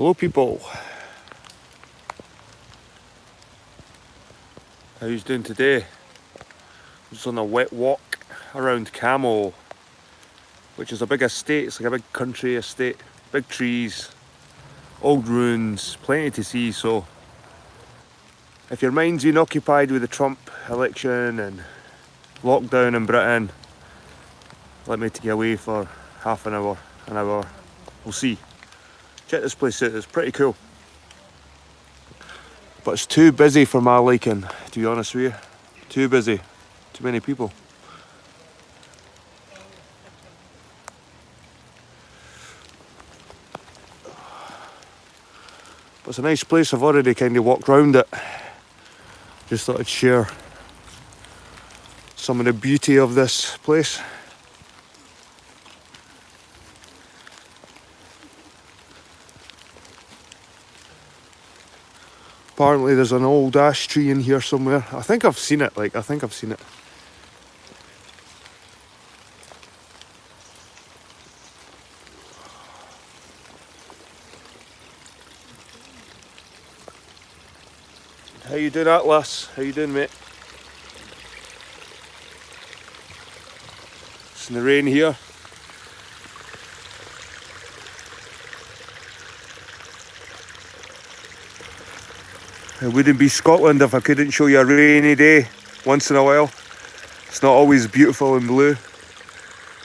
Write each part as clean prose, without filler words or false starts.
Hello people, how you doing today? Just on a wet walk around Cammo, which is a big estate. It's like a big country estate, big trees, old ruins, plenty to see. So if your mind's been occupied with the Trump election and lockdown in Britain, let me take you away for half an hour, we'll see. Check this place out, it's pretty cool. But it's too busy for my liking, to be honest with you. Too busy, too many people. But it's a nice place, I've already kind of walked around it. Just thought I'd share some of the beauty of this place. Apparently there's an old ash tree in here somewhere. I think I've seen it, How you doing, Atlas? How you doing, mate? It's in the rain here. It wouldn't be Scotland if I couldn't show you a rainy day once in a while. It's not always beautiful and blue.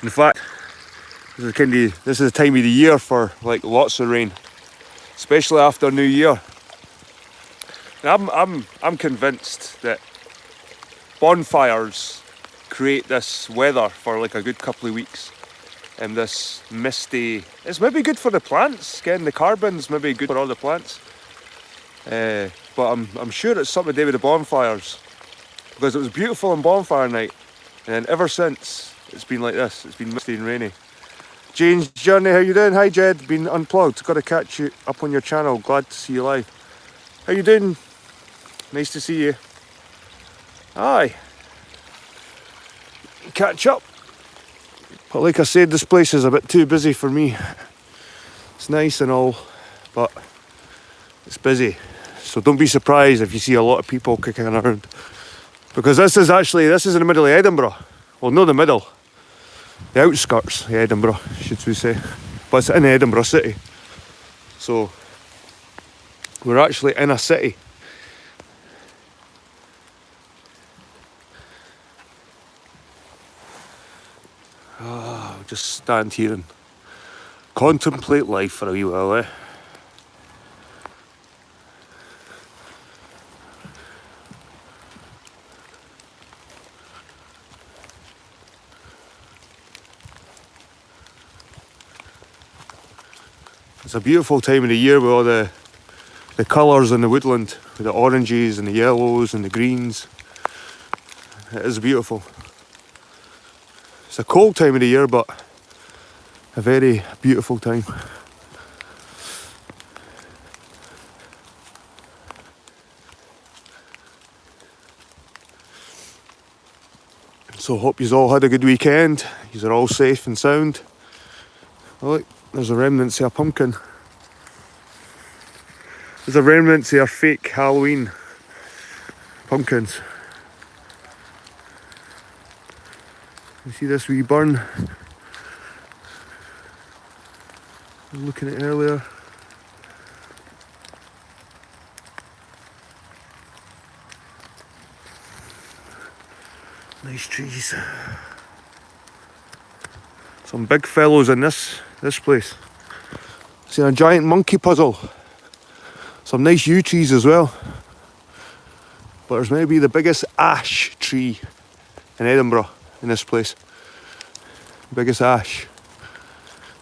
In fact, this is the time of the year for like lots of rain, especially after New Year. And I'm convinced that bonfires create this weather for like a good couple of weeks, and this misty. It's maybe good for the plants. Getting the carbon's maybe good for all the plants. But I'm sure it's something to do with the bonfires, because it was beautiful on bonfire night, and then ever since it's been like this. It's been misty and rainy. Jane's Journey, how you doing? Hi Jed, been unplugged. Got to catch you up on your channel. Glad to see you live. How you doing? Nice to see you. Aye. Catch up. But like I said, this place is a bit too busy for me. It's nice and all, but it's busy. So don't be surprised if you see a lot of people kicking around. Because this is in the middle of Edinburgh. Well, not the middle. The outskirts of Edinburgh, should we say. But it's in Edinburgh city. So we're actually in a city. I'll just stand here and contemplate life for a wee while, eh? It's a beautiful time of the year with all the colours in the woodland, with the oranges and the yellows and the greens. It is beautiful. It's a cold time of the year, but a very beautiful time. So hope you've all had a good weekend. You're all safe and sound. Oh, look, there's a remnants of a pumpkin. There's a remnants of fake Halloween pumpkins. You see this wee burn? I was looking at it earlier. Nice trees. Some big fellows in this place. See a giant monkey puzzle. Some nice yew trees as well. But there's maybe the biggest ash tree in Edinburgh in this place. Biggest ash.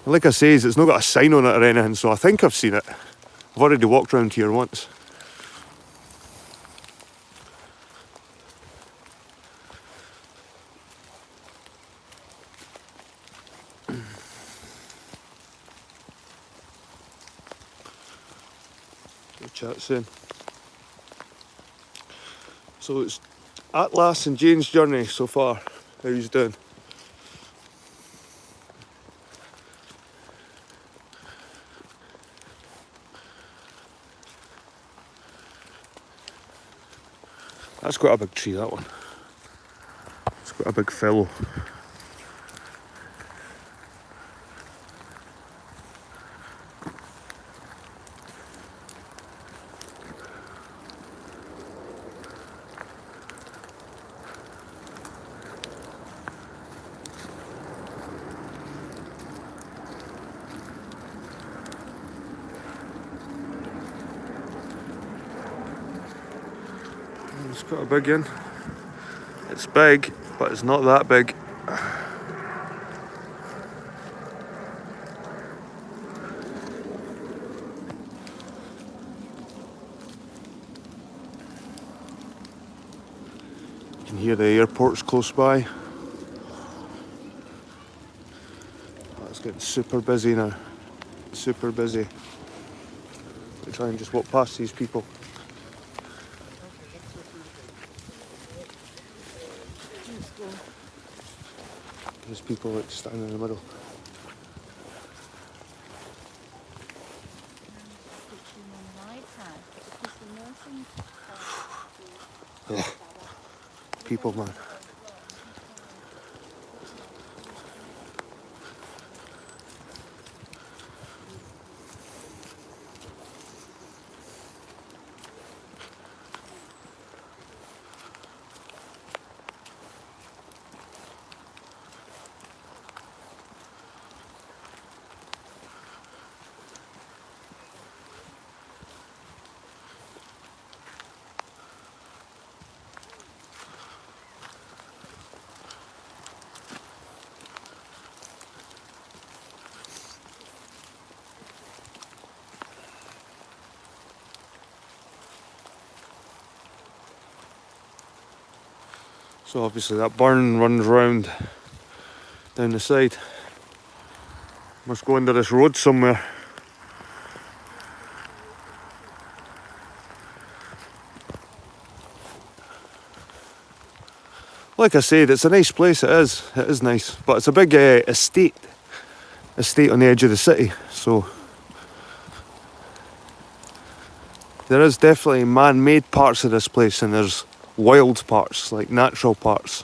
And like I say, it's not got a sign on it or anything, so I think I've seen it. I've already walked around here once. We'll chat soon. So it's Atlas and Jane's Journey so far. How you doing? That's quite a big tree, that one. It's got a big fellow. It's quite a big one. It's big, but it's not that big. You can hear the airport's close by. Oh, it's getting super busy now. Super busy. We try and just walk past these people. There's people like standing in the middle. Yeah. People, man. So obviously that burn runs round down the side. Must go under this road somewhere. Like I said, it's a nice place, it is nice, but it's a big estate on the edge of the city, so there is definitely man-made parts of this place and there's wild parts, like natural parts.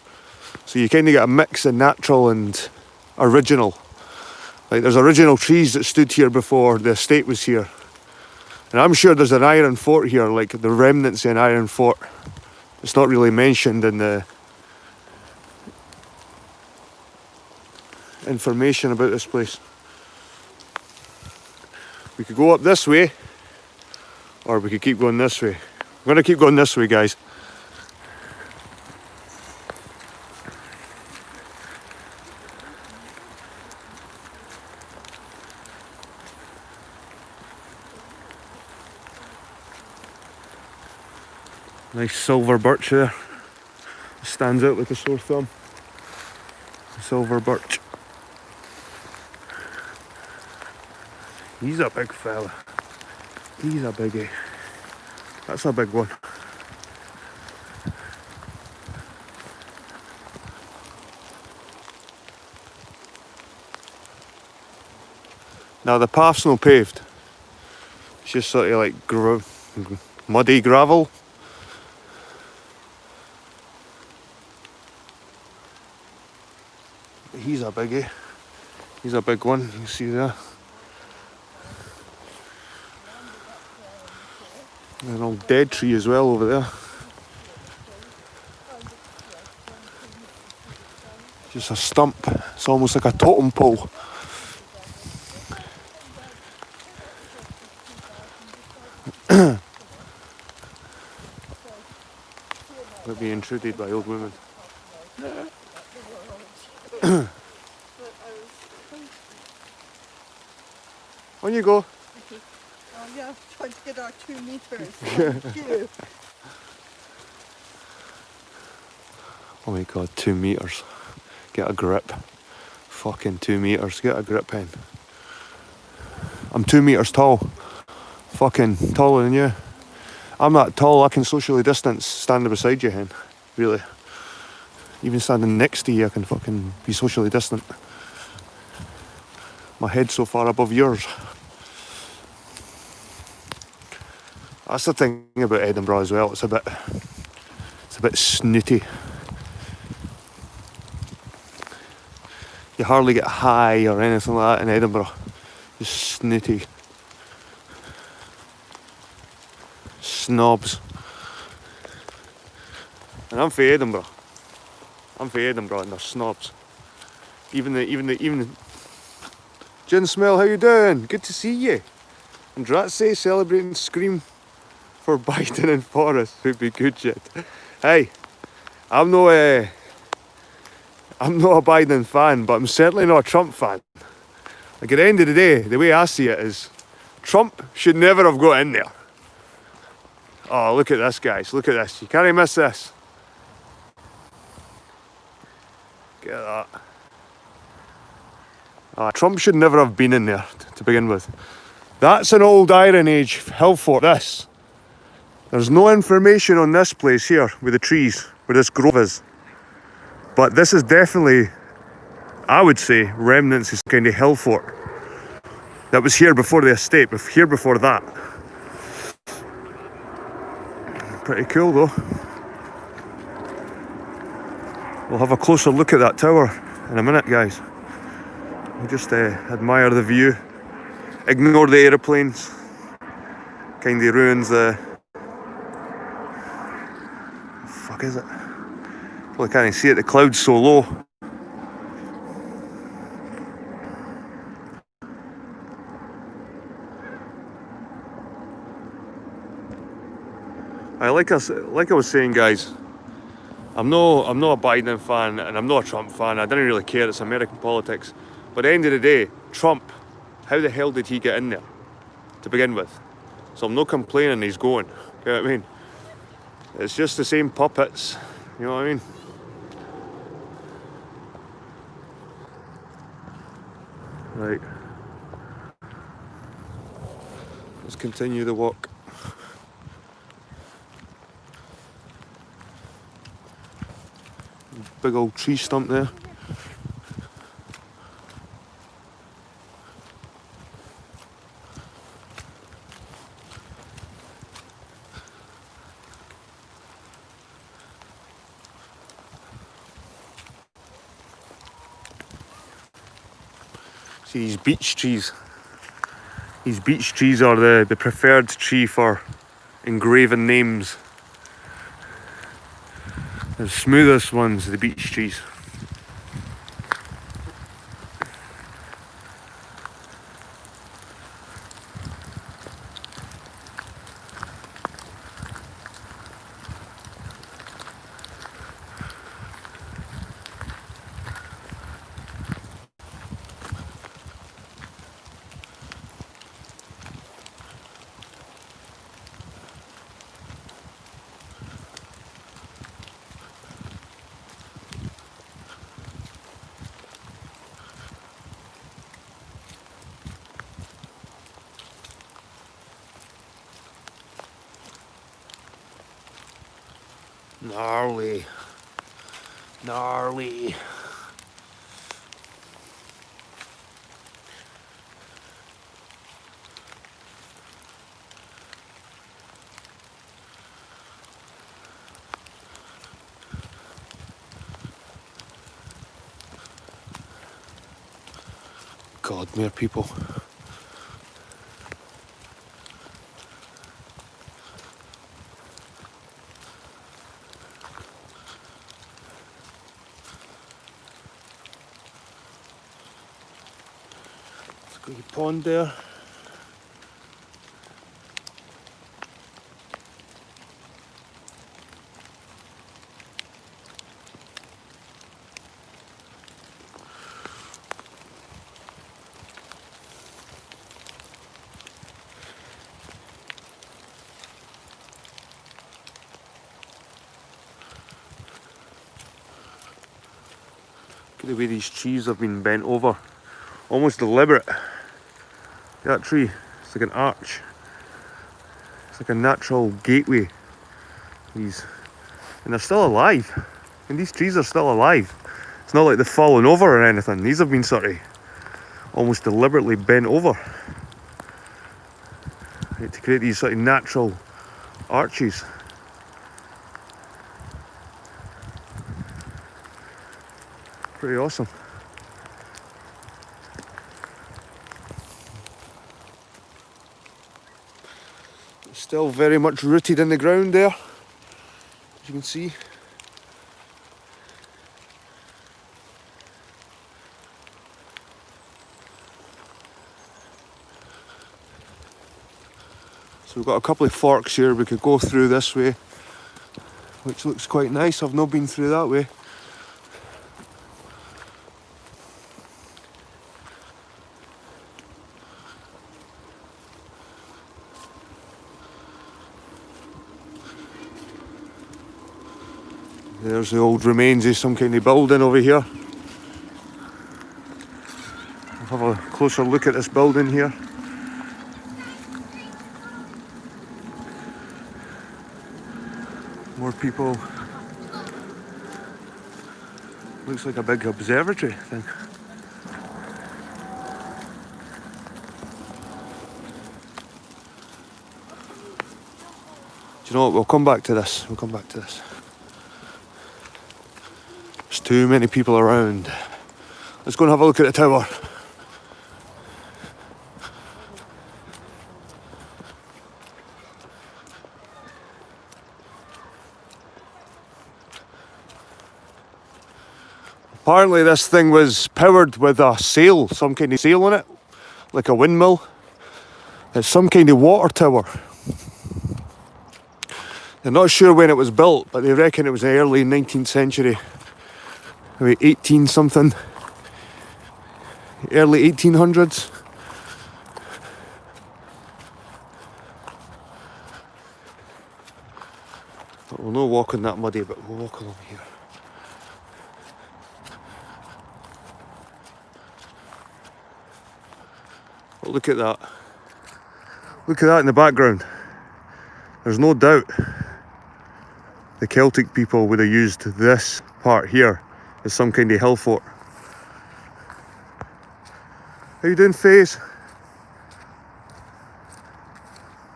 So you kind of get a mix of natural and original. Like there's original trees that stood here before the estate was here. And I'm sure there's an iron fort here, like the remnants of an iron fort. It's not really mentioned in the information about this place. We could go up this way, or we could keep going this way. I'm going to keep going this way, guys. Nice silver birch there. Stands out like a sore thumb. Silver birch. He's a big fella. He's a biggie. That's a big one. Now the path's not paved. It's just sort of like muddy gravel. He's a biggie. He's a big one, you can see there. An old dead tree as well over there. Just a stump. It's almost like a totem pole. We're being intruded by old women. On you go. Okay. Oh yeah, trying to get our 2 meters. Thank you. Oh my god, 2 meters. Get a grip. Fucking 2 meters. Get a grip, pen. I'm 2 meters tall. Fucking taller than you. I'm that tall, I can socially distance standing beside you, hen. Really. Even standing next to you, I can fucking be socially distant. My head's so far above yours. That's the thing about Edinburgh as well. It's a a bit snooty. You hardly get high or anything like that in Edinburgh. Just snooty. Snobs. And I'm for Edinburgh. I'm for Edinburgh and they're snobs. Even Gin Smell, how you doing? Good to see you. And Dratsay celebrating Scream for Biden and Forrest would be good shit. Hey, I'm no a Biden fan, but I'm certainly not a Trump fan. Like at the end of the day, the way I see it is, Trump should never have got in there. Oh, look at this, guys. Look at this. You can't miss this. Get that. Trump should never have been in there to begin with. That's an old Iron Age hill fort, this. There's no information on this place here with the trees, where this grove is. But this is definitely, I would say, remnants of kind of hill fort that was here before the estate, but here before that. Pretty cool though. We'll have a closer look at that tower in a minute, guys. We'll just admire the view. Ignore the aeroplanes. Kind of ruins the... What the fuck is it? Well, I can't see it, the cloud's so low. Like I was saying, guys, I'm not a Biden fan and I'm not a Trump fan. I didn't really care, it's American politics. But at the end of the day, Trump, how the hell did he get in there to begin with? So I'm not complaining he's going, you know what I mean? It's just the same puppets, you know what I mean? Right. Let's continue the walk. Big old tree stump there. See these beech trees. These beech trees are the preferred tree for engraving names. The smoothest ones, the beech trees. Gnarly. Gnarly. God, mere people. Got your pond there. Look at the way these trees have been bent over. Almost deliberate. That tree, it's like an arch. It's like a natural gateway. And they're still alive. And these trees are still alive. It's not like they've fallen over or anything. These have been sort of almost deliberately bent over. To create these sort of natural arches. Pretty awesome. Still very much rooted in the ground there, as you can see. So we've got a couple of forks here. We could go through this way, which looks quite nice. I've not been through that way. There's the old remains of some kind of building over here. We'll have a closer look at this building here. More people. Looks like a big observatory thing. Do you know what? We'll come back to this. There's too many people around. Let's go and have a look at the tower. Apparently this thing was powered with a sail, some kind of sail on it, like a windmill. It's some kind of water tower. They're not sure when it was built, but they reckon it was the early 19th century. Maybe 18 something. Early 1800s. But we'll not walk on that muddy, but we'll walk along here. But look at that. Look at that in the background. There's no doubt the Celtic people would have used this part here as some kind of hill fort. How you doing, Faze?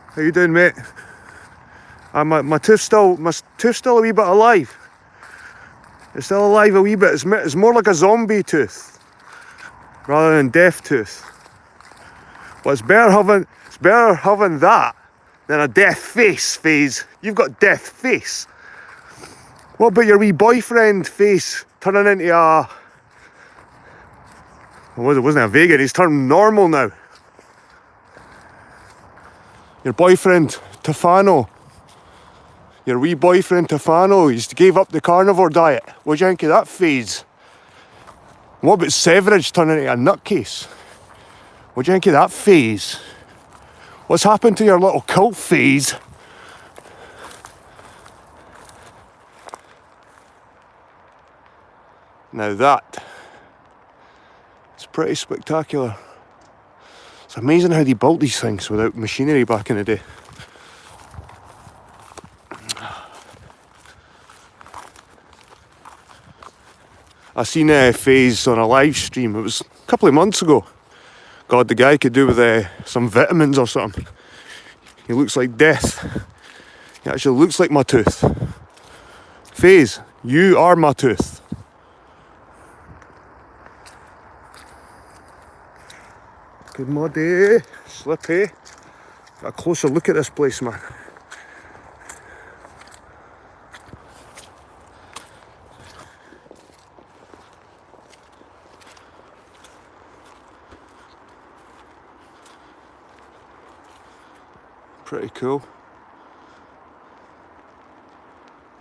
How you doing, mate? My tooth's still a wee bit alive. It's still alive a wee bit. It's more like a zombie tooth rather than deaf tooth. But it's better having that than a death face, Faze. You've got death face. What about your wee boyfriend face turning into a... Well, it wasn't a vegan, he's turned normal now. Your boyfriend, Tefano. Your wee boyfriend, Tefano, he's gave up the carnivore diet. What do you think of that, Faze? What about Severidge turning into a nutcase? What do you think of that, Faze? What's happened to your little cult, Faze? Now that is pretty spectacular. It's amazing how they built these things without machinery back in the day. I seen Faze on a live stream. It was a couple of months ago. God, the guy could do with some vitamins or something. He looks like death. He actually looks like my tooth. Faze, you are my tooth. Good muddy, slippy. Got a closer look at this place, man. Pretty cool.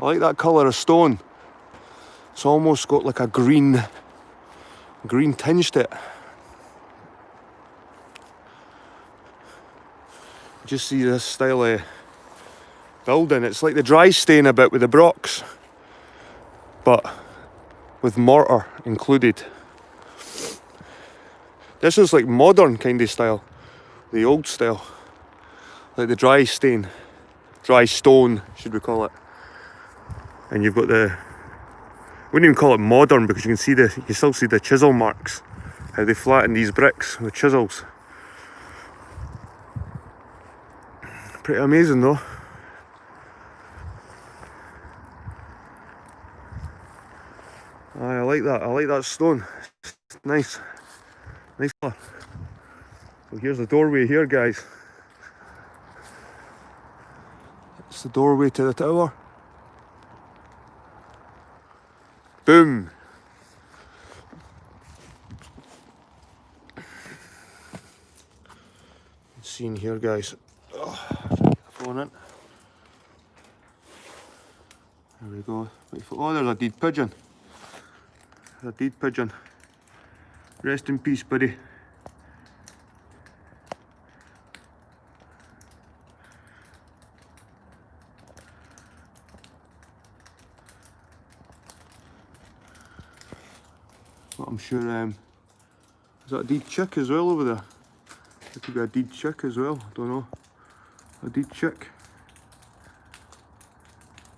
I like that colour of stone. It's almost got like a green tinge to it. Just see this style of building. It's like the dry staying a bit with the brocks, but with mortar included. This is like modern kind of style, the old style. Like the dry stone, should we call it? And you've got I wouldn't even call it modern because you can still see the chisel marks, how they flatten these bricks with chisels. Pretty amazing though. Aye, I like that. I like that stone. It's nice. Nice colour. So here's the doorway here, guys. It's the doorway to the tower. Boom. Scene here, guys. Oh, phone in. There we go. Oh, there's a dead pigeon. There's a dead pigeon. Rest in peace, buddy. But I'm sure, is that a dead chick as well over there? There could be a dead chick as well, don't know. A dead chick.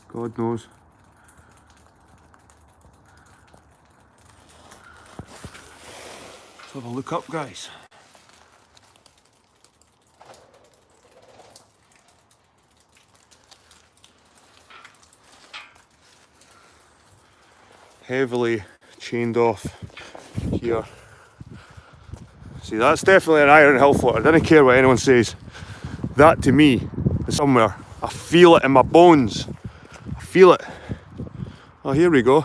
God knows. Let's have a look up, guys. Heavily chained off here. See, that's definitely an iron hill float. I don't care what anyone says. That to me is somewhere. I feel it in my bones. I feel it. Oh, here we go.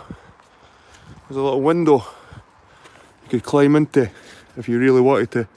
There's a little window you could climb into if you really wanted to.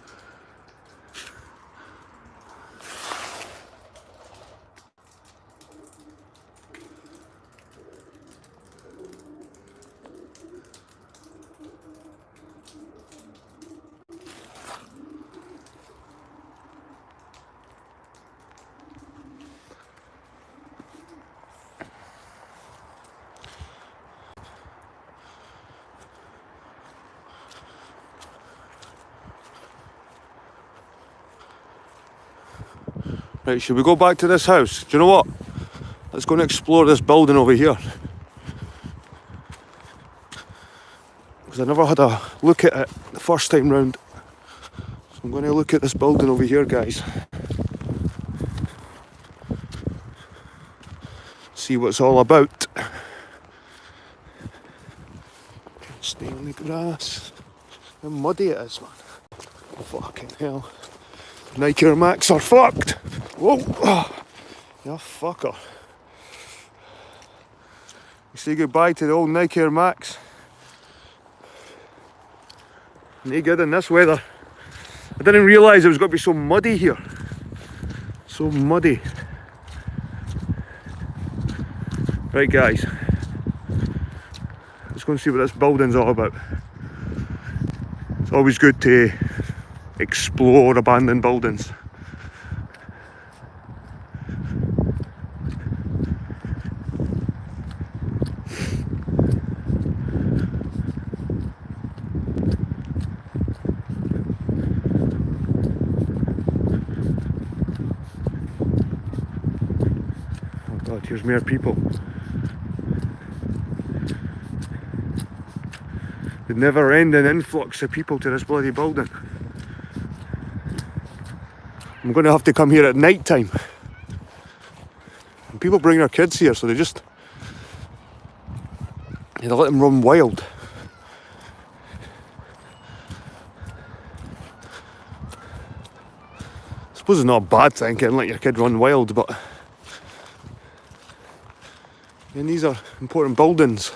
Right, should we go back to this house? Do you know what? Let's go and explore this building over here. Because I never had a look at it the first time round. So I'm going to look at this building over here, guys. See what it's all about. Stay on the grass. How muddy it is, man. Fucking hell. Nike Air Max are fucked. Whoa. Oh. You fucker. You say goodbye to the old Nike Air Max. No good in this weather. I didn't realise it was going to be so muddy here. So muddy. Right, guys. Let's go and see what this building's all about. It's always good to explore abandoned buildings. Oh God, here's more people. The never-ending influx of people to this bloody building. I'm going to have to come here at night time. And people bring their kids here, so they let them run wild. I suppose it's not a bad thing, can't let your kid run wild, but and these are important buildings.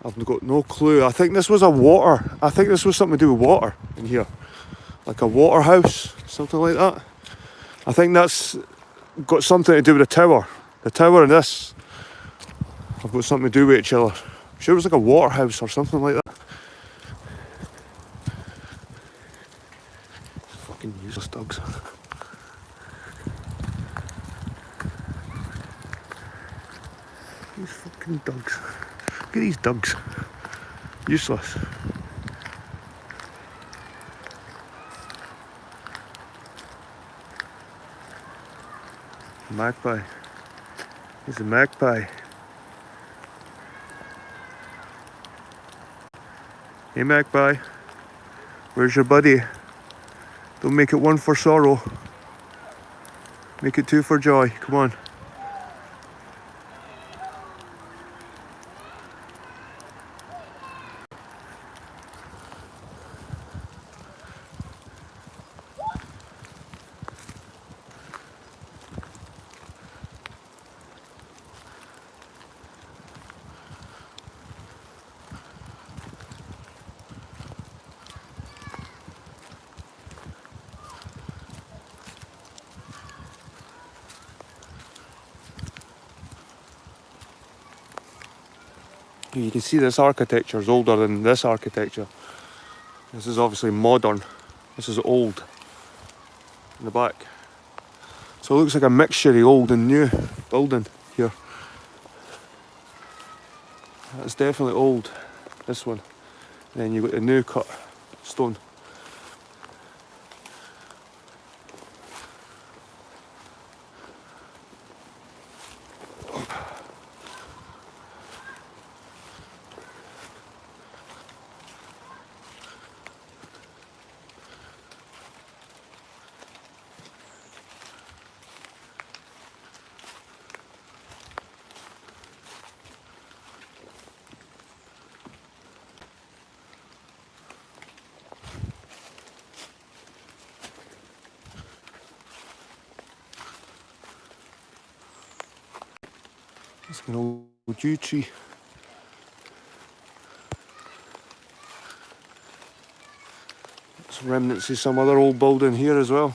I've got no clue. I think this was I think this was something to do with water in here. Like a water house, something like that. I think that's got something to do with the tower. The tower and this have got something to do with each other. I'm sure it was like a water house or something like that. Fucking useless dogs. These fucking dogs. Look at these dogs. Useless. Magpie. Here's a magpie. Hey magpie. Where's your buddy? Don't make it one for sorrow. Make it two for Joy. Come on. You can see this architecture is older than this architecture. This is obviously modern. This is old in the back. So it looks like a mixture of old and new building here. That's definitely old, this one. And then you've got the new cut stone. It's an old yew tree. Some remnants of some other old building here as well.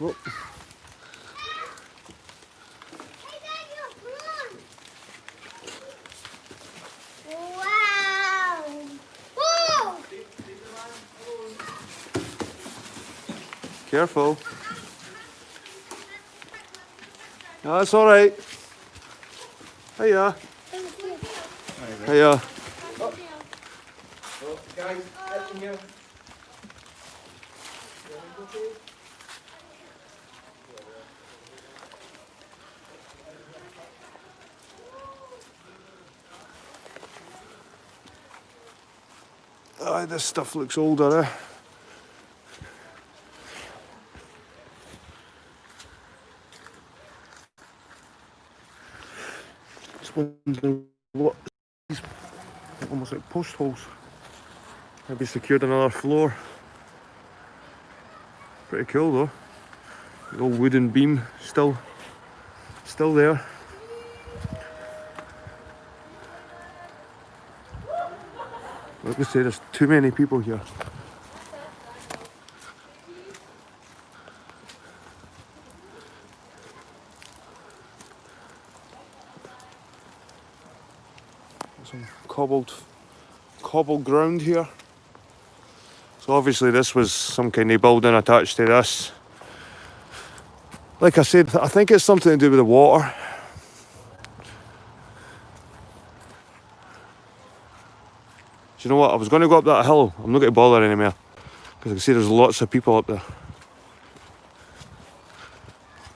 Oh. Careful. No, that's all right. Hiya. Hiya. Guys, in here. Oh, this stuff looks older, eh? Just wondering what these almost like post holes. Maybe secured another floor. Pretty cool though. The old wooden beam still there. Like I say, there's too many people here. Some cobbled ground here. So obviously this was some kind of building attached to this. Like I said, I think it's something to do with the water. Do you know what? I was going to go up that hill. I'm not going to bother anymore. Because I can see there's lots of people up there.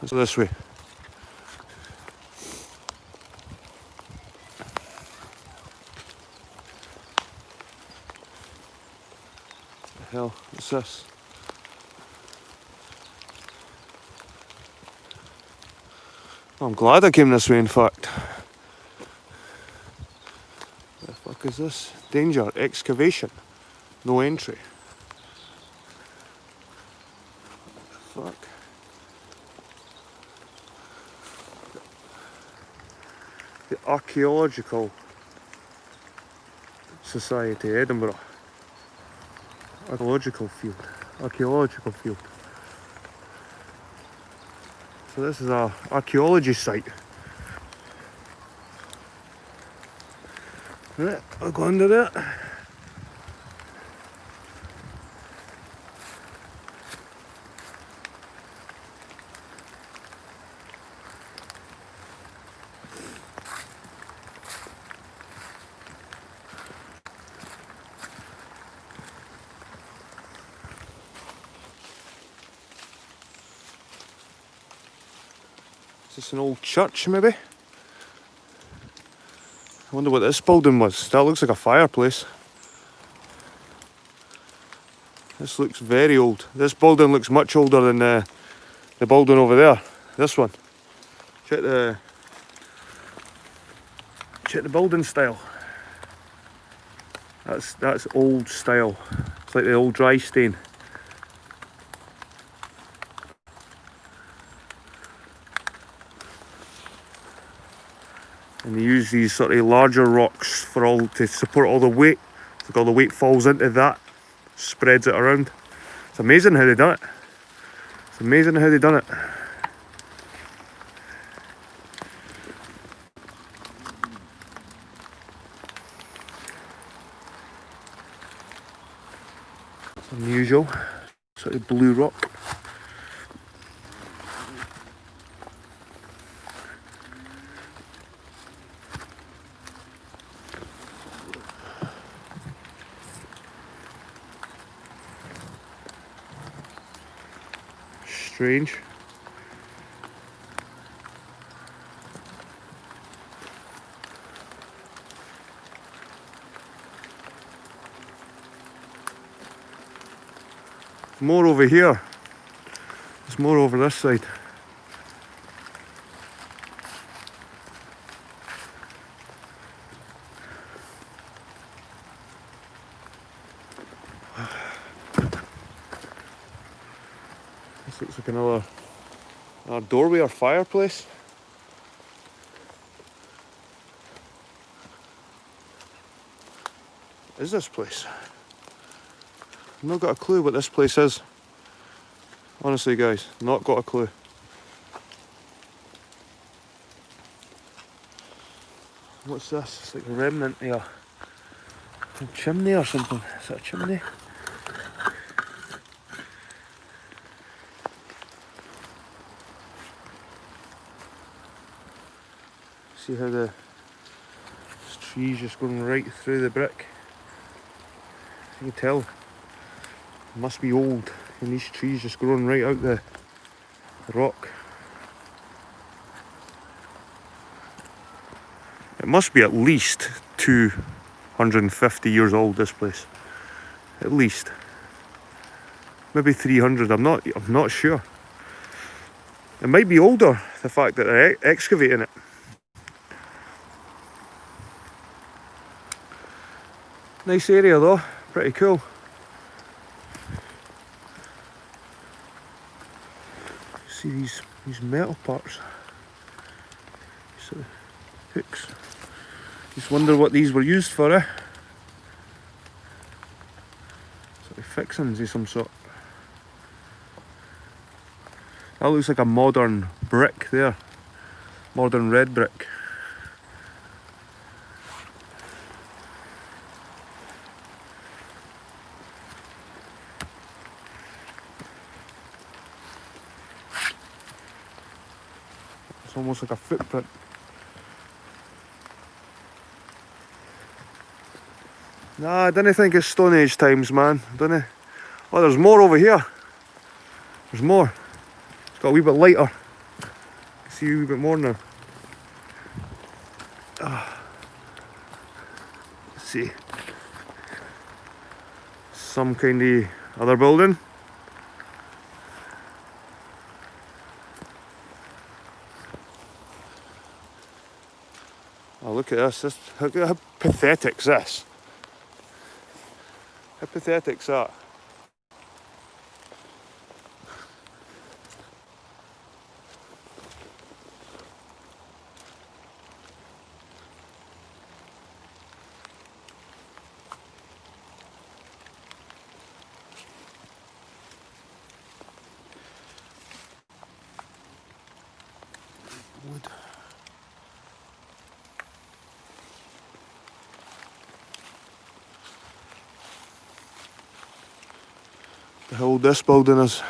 Let's go this way. What the hell? What's this? I'm glad I came this way, in fact. What the fuck is this? Danger. Excavation. No entry. What the fuck? The Archaeological Society, Edinburgh. Archaeological field. So this is a archaeology site. Right, I'll go under it. this an old church, maybe? I wonder what this building was. That looks like a fireplace. This looks very old. This building looks much older than the building over there. This one. Check the building style. That's old style. It's like the old dry stain. And they use these sort of larger rocks to support all the weight. Like all the weight falls into that, spreads it around. It's amazing how they done it. It's amazing how they done it. It's unusual. Sort of blue rock. Strange. There's more over here. There's more over this side. This looks like another doorway or fireplace. What is this place? I've not got a clue what this place is. Honestly, guys, not got a clue. What's this? It's like a remnant here. A chimney or something. Is that a chimney? See how this tree's just going right through the brick. You can tell it must be old, and these trees just growing right out the rock. It must be at least 250 years old, this place. At least. Maybe 300, I'm not sure. It might be older, the fact that they're excavating it. Nice area though, pretty cool. See these metal parts, sort of hooks. Just wonder what these were used for, eh? Sort of fixings of some sort. That looks like a modern brick there, modern red brick. It's almost like a footprint. Nah, I didn't think it's Stone Age times, man. Didn't. Oh, there's more over here. There's more. It's got a wee bit lighter. See a wee bit more now. Let's see. Some kind of other building. Oh, look at this. How pathetic's this? How pathetic's that? Wood. How old this building is.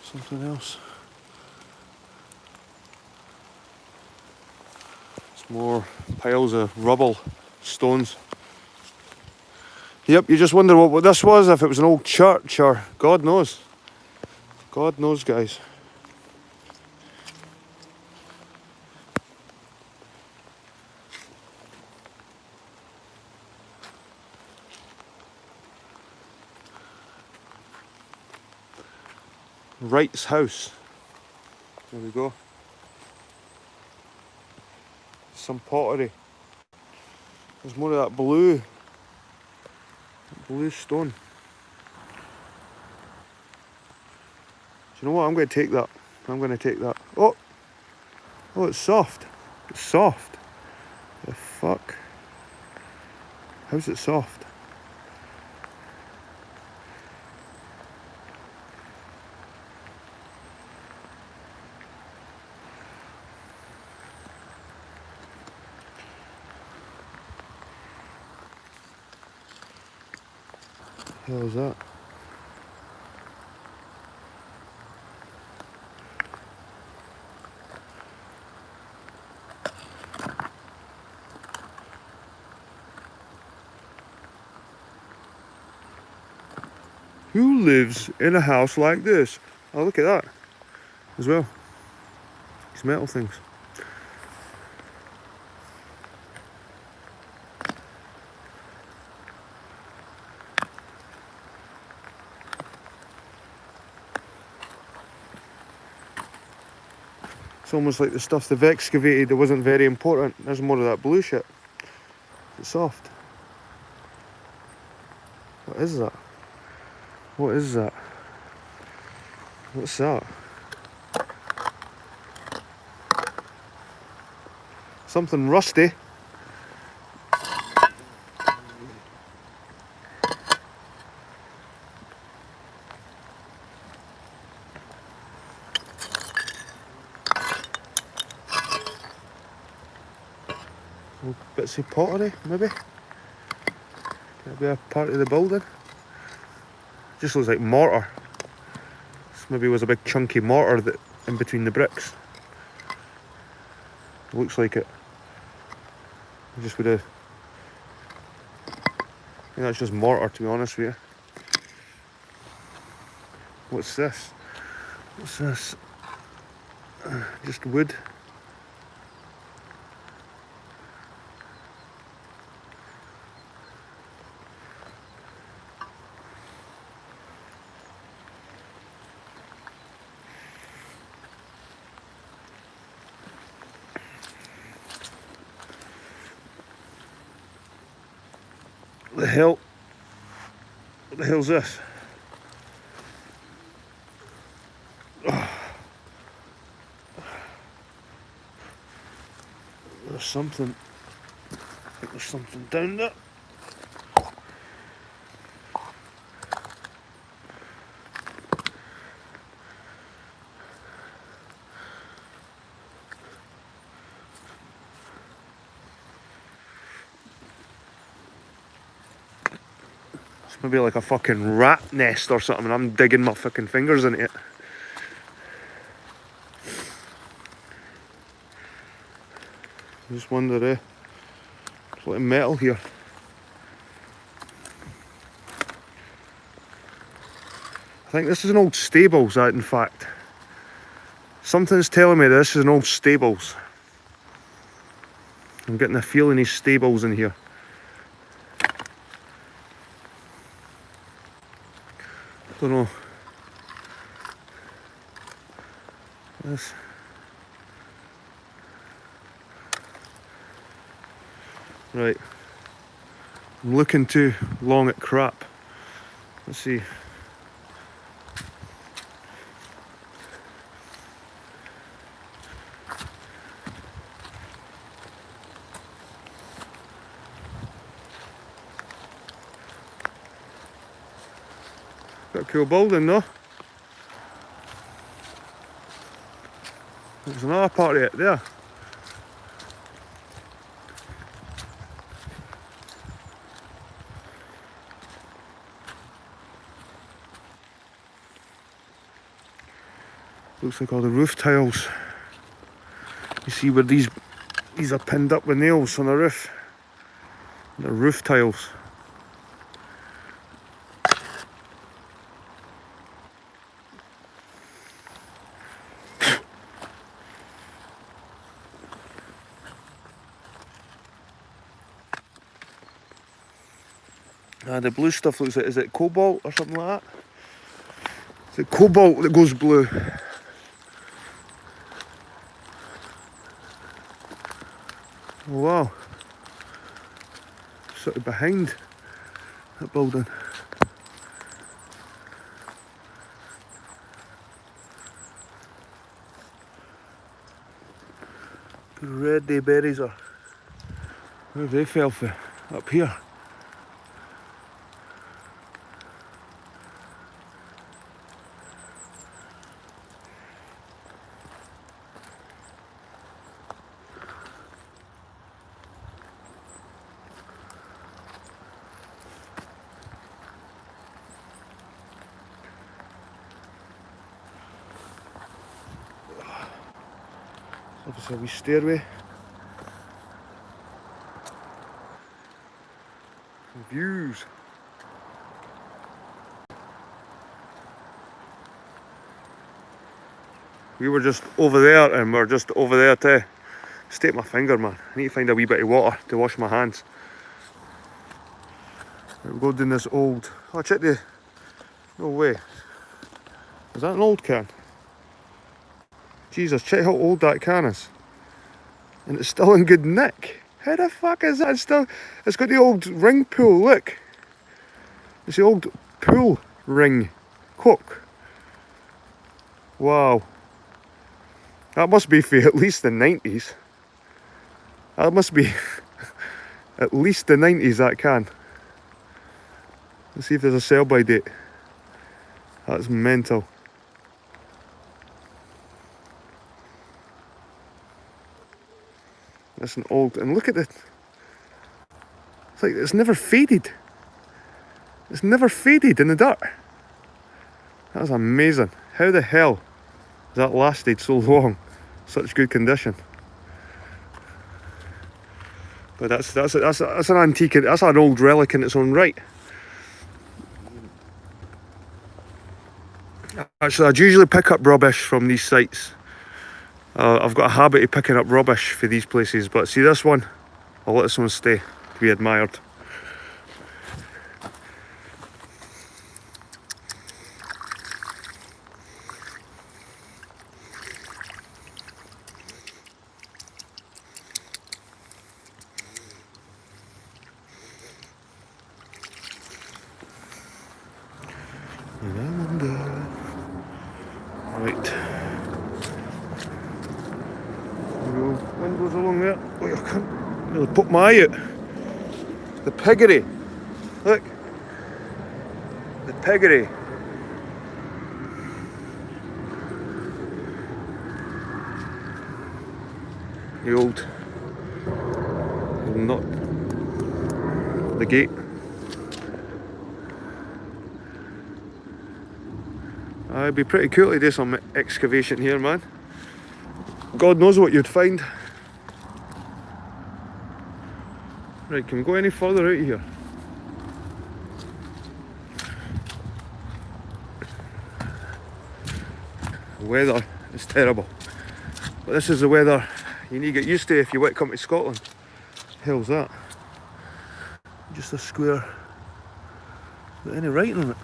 Something else. It's more piles of rubble, stones. Yep, you just wonder what this was, if it was an old church or God knows. God knows, guys. Wright's house. There we go. Some pottery. There's more of that blue stone. Do you know what? I'm going to take that. I'm going to take that. Oh, it's soft. It's soft. The fuck? How's it soft? What the hell is that? Who lives in a house like this? Oh, look at that as well. These metal things. It's almost like the stuff they've excavated that wasn't very important. There's more of that blue shit. It's soft. What is that? What is that? What's that? Something rusty. Little bits of pottery, maybe? Could it be a part of the building? Just looks like mortar. This maybe was a big chunky mortar that in between the bricks. It looks like it. I just would have. I think that's just mortar, to be honest with you. What's this? What's this? Just wood. What the hell? What the hell's this? There's something. I think there's something down there. It's maybe like a fucking rat nest or something, and I'm digging my fucking fingers into it. I just wonder, there's a lot of metal here. I think this is an old stables, in fact. Something's telling me this is an old stables. I'm getting a feeling these stables in here. Don't know. This. Right. I'm looking too long at crap. Let's see. Got a cool building though. There's another part of it there. Looks like all the roof tiles. You see where these are pinned up with nails on the roof. The roof tiles. The blue stuff looks like, is it cobalt or something like that? Is it cobalt that goes blue? Oh wow. Sort of behind that building. Good red day berries are. Where have they fell for? Up here. Obviously a wee stairway. Views. We were just over there and we're just over there to stake my finger, man. I need to find a wee bit of water to wash my hands. Right, we'll go down this old... Oh, check the... No way. Is that an old can? Jesus, check how old that can is. And it's still in good nick. How the fuck is that still... It's got the old ring pull, look. It's the old pull ring Coke. Wow. That must be for at least the 90s. That must be at least the 90s, that can. Let's see if there's a sell by date. That's mental. That's an old, and look at it. It's like it's never faded. It's never faded in the dirt. That's amazing. How the hell has that lasted so long? Such good condition. But that's an antique. That's an old relic in its own right. Actually, I'd usually pick up rubbish from these sites. I've got a habit of picking up rubbish for these places, but see this one, I'll let this one stay to be admired. Right. Windows along there. Oh, I can't really put my eye out. The piggery. Look. The piggery. The old not the gate. It'd be pretty cool to do some excavation here, man. God knows what you'd find. Right, can we go any further out of here? The weather is terrible. But this is the weather you need to get used to if you want to come to Scotland. What the hell's that? Just a square. Got any writing on it?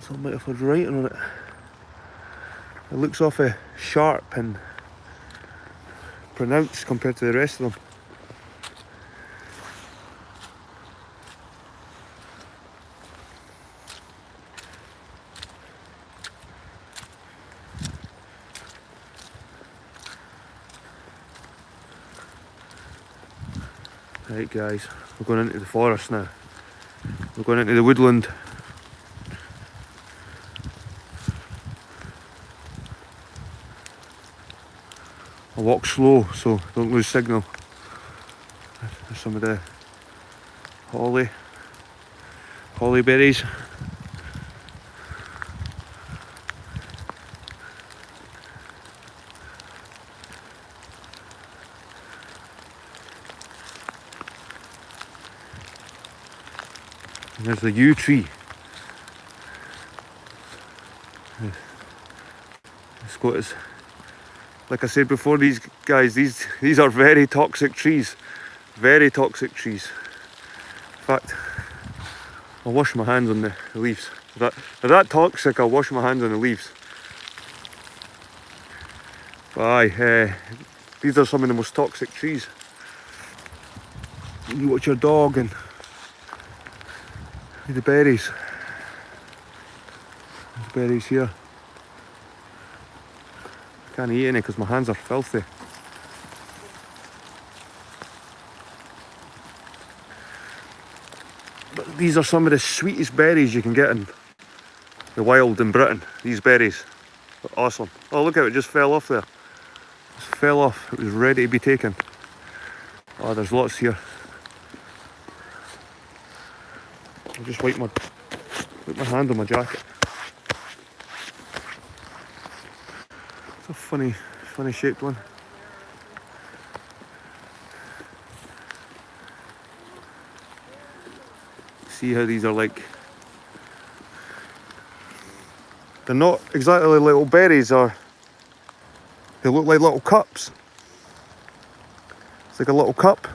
Some might have had writing on it. It looks awfully sharp and pronounced compared to the rest of them. Right guys, we're going into the forest now. We're going into the woodland. I'll walk slow so don't lose signal. There's some of the holly berries. And there's the yew tree. It's like I said before, these guys, these are very toxic trees. Very toxic trees. In fact, I'll wash my hands on the leaves. If they're that toxic, I'll wash my hands on the leaves. But aye, these are some of the most toxic trees. You watch your dog and the berries. There's berries here. I can't eat any because my hands are filthy. But these are some of the sweetest berries you can get in the wild in Britain. These berries. They're awesome. Oh, look how it just fell off there. Just fell off. It was ready to be taken. Oh, there's lots here. I'll just wipe my hand on my jacket. It's a funny shaped one. See how these are like. They're not exactly little berries, or they look like little cups. It's like a little cup,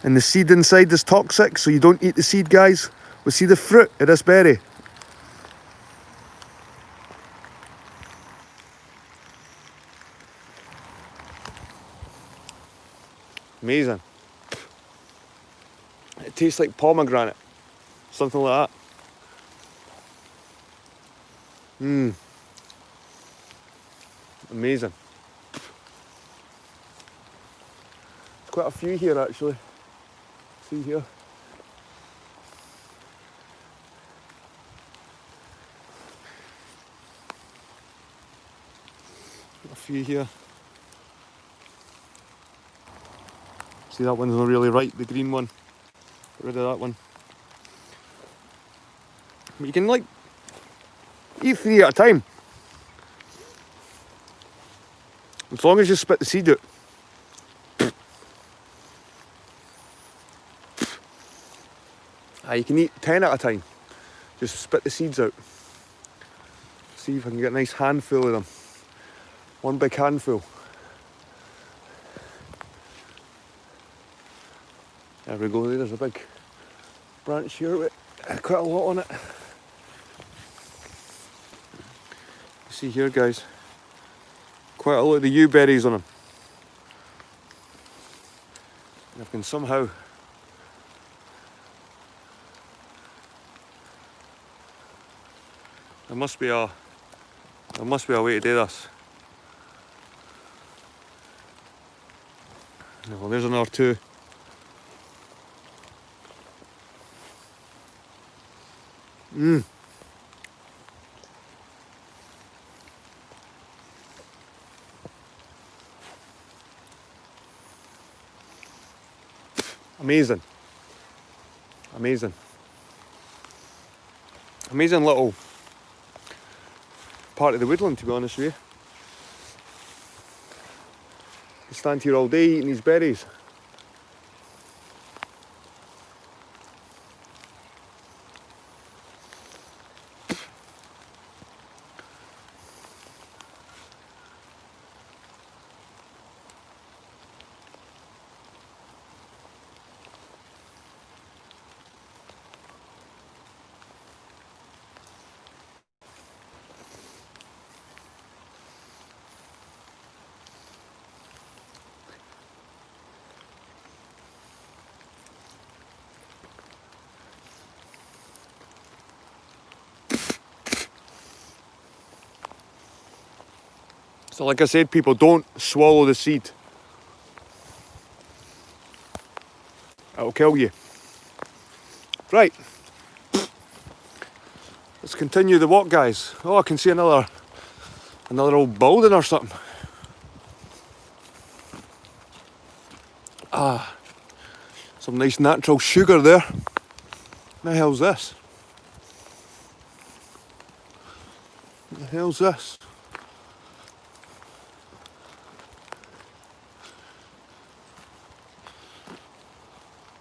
and the seed inside is toxic, so you don't eat the seed, guys. We see the fruit of this berry. Amazing. It tastes like pomegranate, something like that. Amazing. Quite a few here actually. See here. A few here. See, that one's not really ripe, the green one. Get rid of that one. But you can like eat 3 at a time. As long as you spit the seed out. You can eat 10 at a time. Just spit the seeds out. See if I can get a nice handful of them. One big handful. There we go, there's a big branch here with quite a lot on it. You see here, guys, quite a lot of the yew berries on them. And I can somehow there must be a way to do this. Well, there's another 2. Amazing. Amazing. Amazing little part of the woodland, to be honest with you. You stand here all day eating these berries. So like I said, people, don't swallow the seed. It'll kill you. Right. Let's continue the walk, guys. Oh, I can see another old building or something. Some nice natural sugar there. What the hell's this? What the hell's this?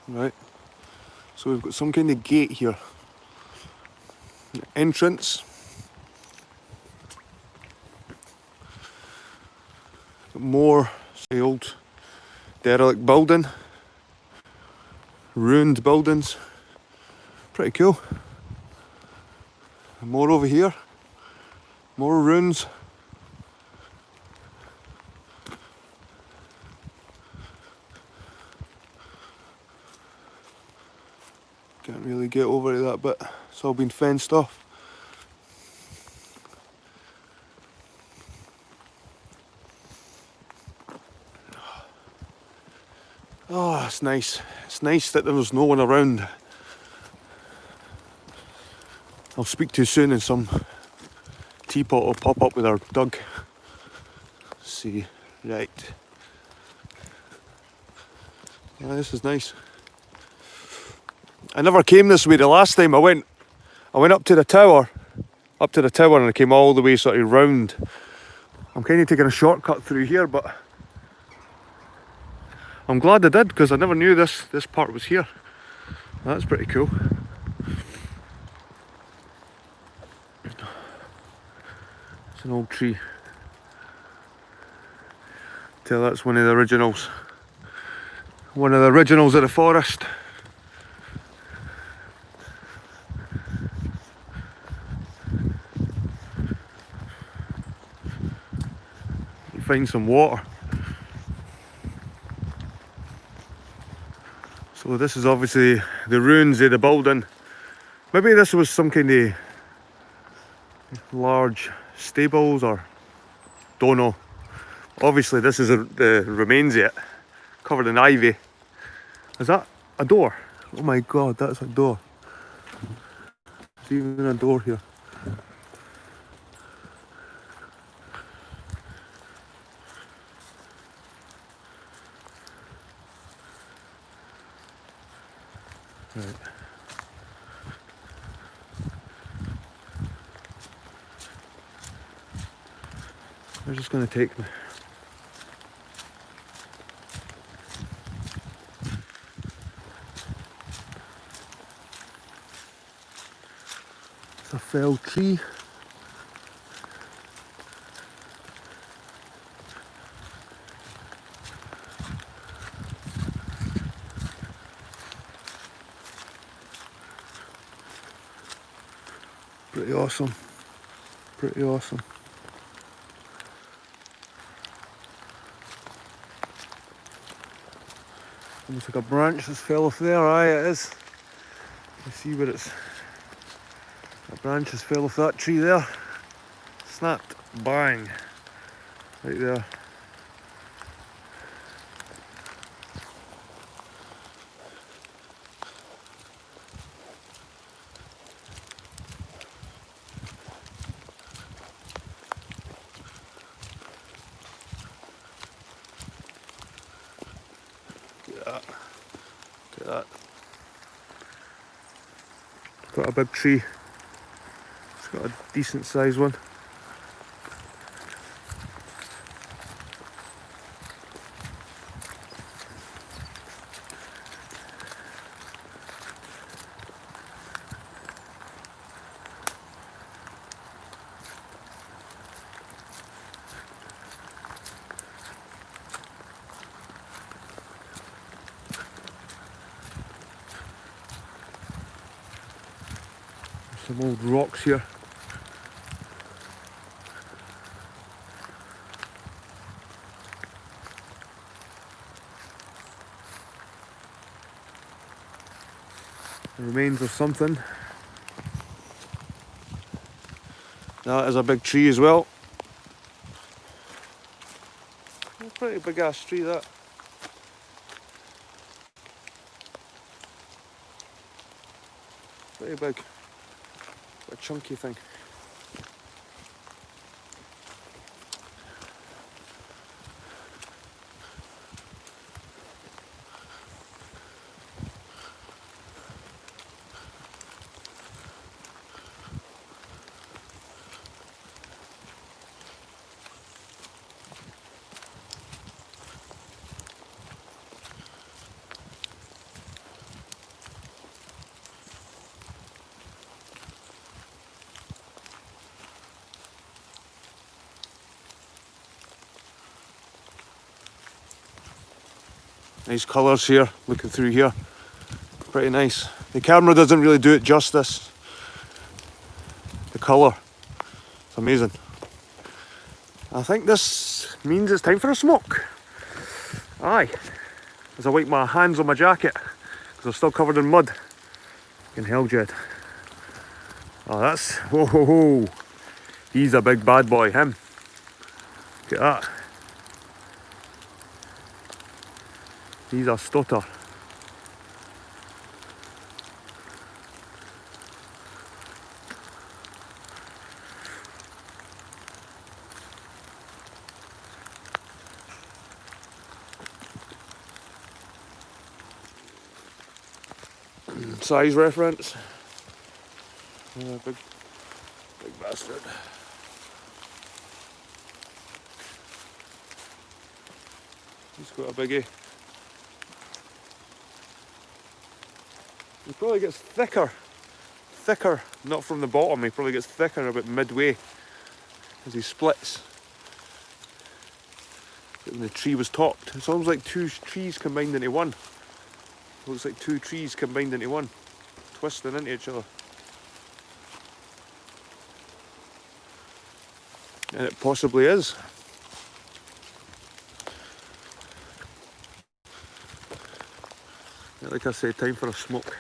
Right, so we've got some kind of gate here. Entrance. More the old derelict building, ruined buildings. Pretty cool. And more over here, more ruins. Can't really get over to that bit. It's all been fenced off. Oh, it's nice. It's nice that there was no one around. I'll speak too soon and some teapot will pop up with our dog. Let's see, right. Yeah, this is nice. I never came this way the last time I went up to the tower, and I came all the way sort of round. I'm kind of taking a shortcut through here, but I'm glad I did because I never knew this part was here. That's pretty cool. It's an old tree. Tell that's one of the originals. One of the originals of the forest. You find some water. So this is obviously the ruins of the building. Maybe this was some kind of large stables or don't know. Obviously this is the remains of it, covered in ivy. Is that a door? Oh my god, that's a door. There's even a door here. Right. They're just going to take me. It's a felled tree. Pretty awesome. Pretty awesome. Almost like a branch that's fell off there. Aye, it is. You see where it's... A branch has fell off that tree there. Snapped. Bang. Right there. Look at that. Got a big tree. It's got a decent sized one. Some old rocks here. The remains of something. That is a big tree as well. A pretty big ass tree that. Pretty big. A chunky thing. Nice colours here, looking through here. Pretty nice. The camera doesn't really do it justice. The colour, it's amazing. I think this means it's time for a smoke. Aye. As I wipe my hands on my jacket, because they're still covered in mud. In hell, Jed. Oh, that's, whoa, ho, ho. He's a big bad boy, him. Look at that. He's a stutter. Size reference. Big bastard. He's got a biggie. He probably gets thicker, not from the bottom, he probably gets thicker about midway as he splits. When the tree was topped, it's almost like two trees combined into one. It looks like two trees combined into one, twisting into each other. And it possibly is. Yeah, like I said, time for a smoke.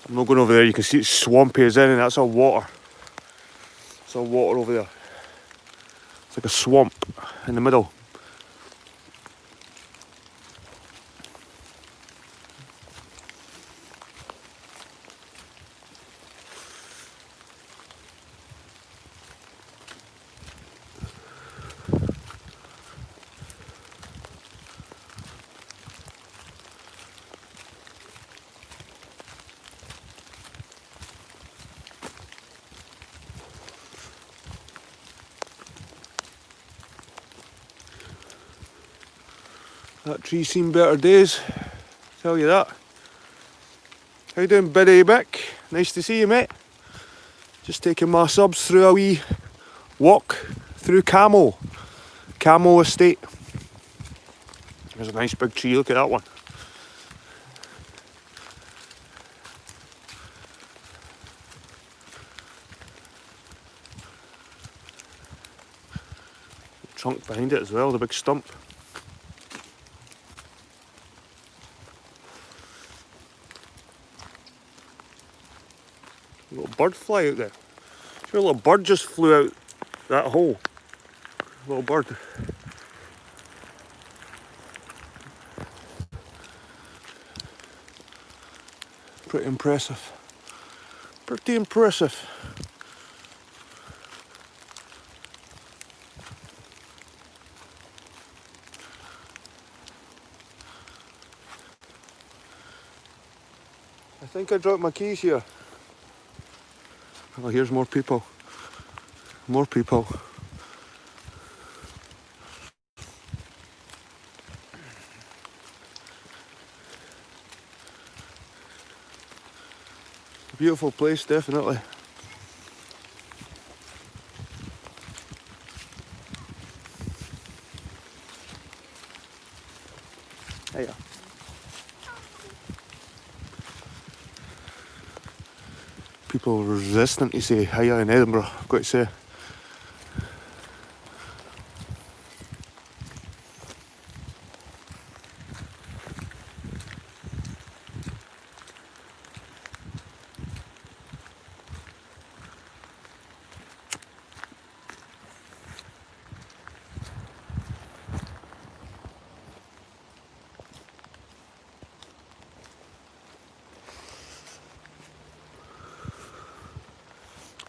I'm not going over there, you can see it's swampy as in, and that's all water. It's all water over there. It's like a swamp in the middle. That tree's seen better days, tell you that. How you doing, Biddy Bick? Nice to see you, mate. Just taking my subs through a wee walk through Cammo Estate. There's a nice big tree, look at that one. The trunk behind it as well, the big stump. A little bird fly out there. Sure, a little bird just flew out that hole. A little bird. Pretty impressive. Pretty impressive. I think I dropped my keys here. Oh, here's more people. More people. Beautiful place, definitely. Hiya. People resistant to say hiya in Edinburgh, I've got to say.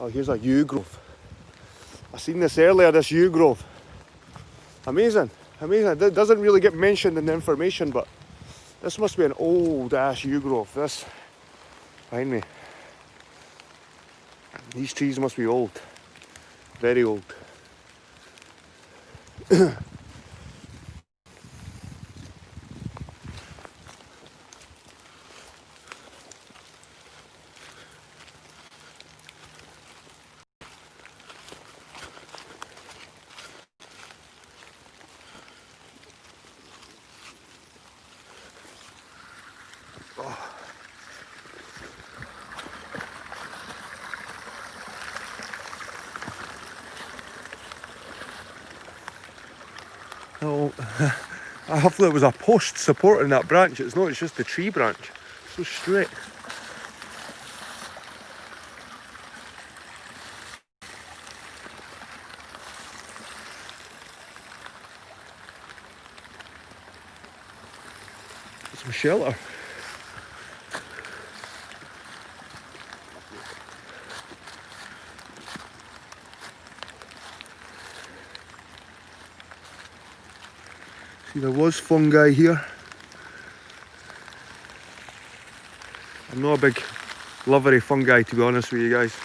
Oh, here's a yew grove. I seen this earlier, this yew grove. Amazing, amazing. It doesn't really get mentioned in the information, but this must be an old ash yew grove. This behind me. These trees must be old, very old. Oh, I thought it was a post supporting that branch. It's not, it's just the tree branch. So straight. Some shelter. See, there was fungi here. I'm not a big lover of fungi, to be honest with you guys.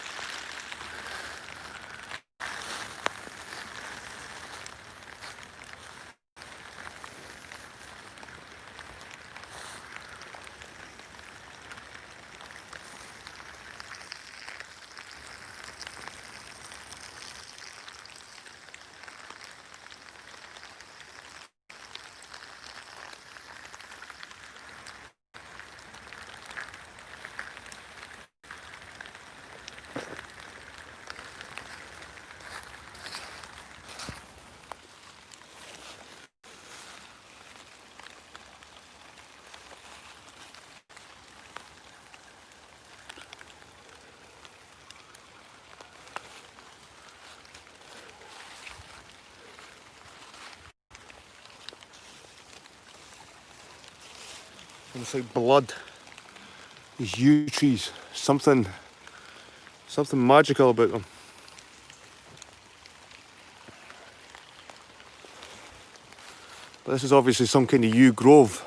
It's like blood. These yew trees. Something magical about them. But this is obviously some kind of yew grove.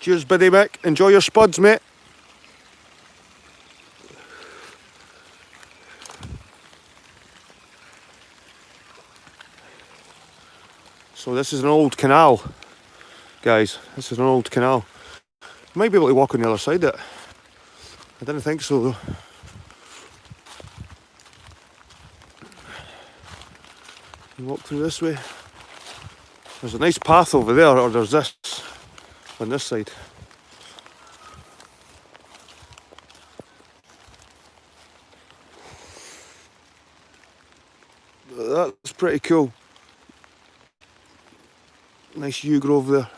Cheers, Biddy Mick. Enjoy your spuds, mate. So this is an old canal, guys. This is an old canal. You might be able to walk on the other side of it. I didn't think so, though. You walk through this way. There's a nice path over there, or there's this on this side. That's pretty cool. Nice yew grove there.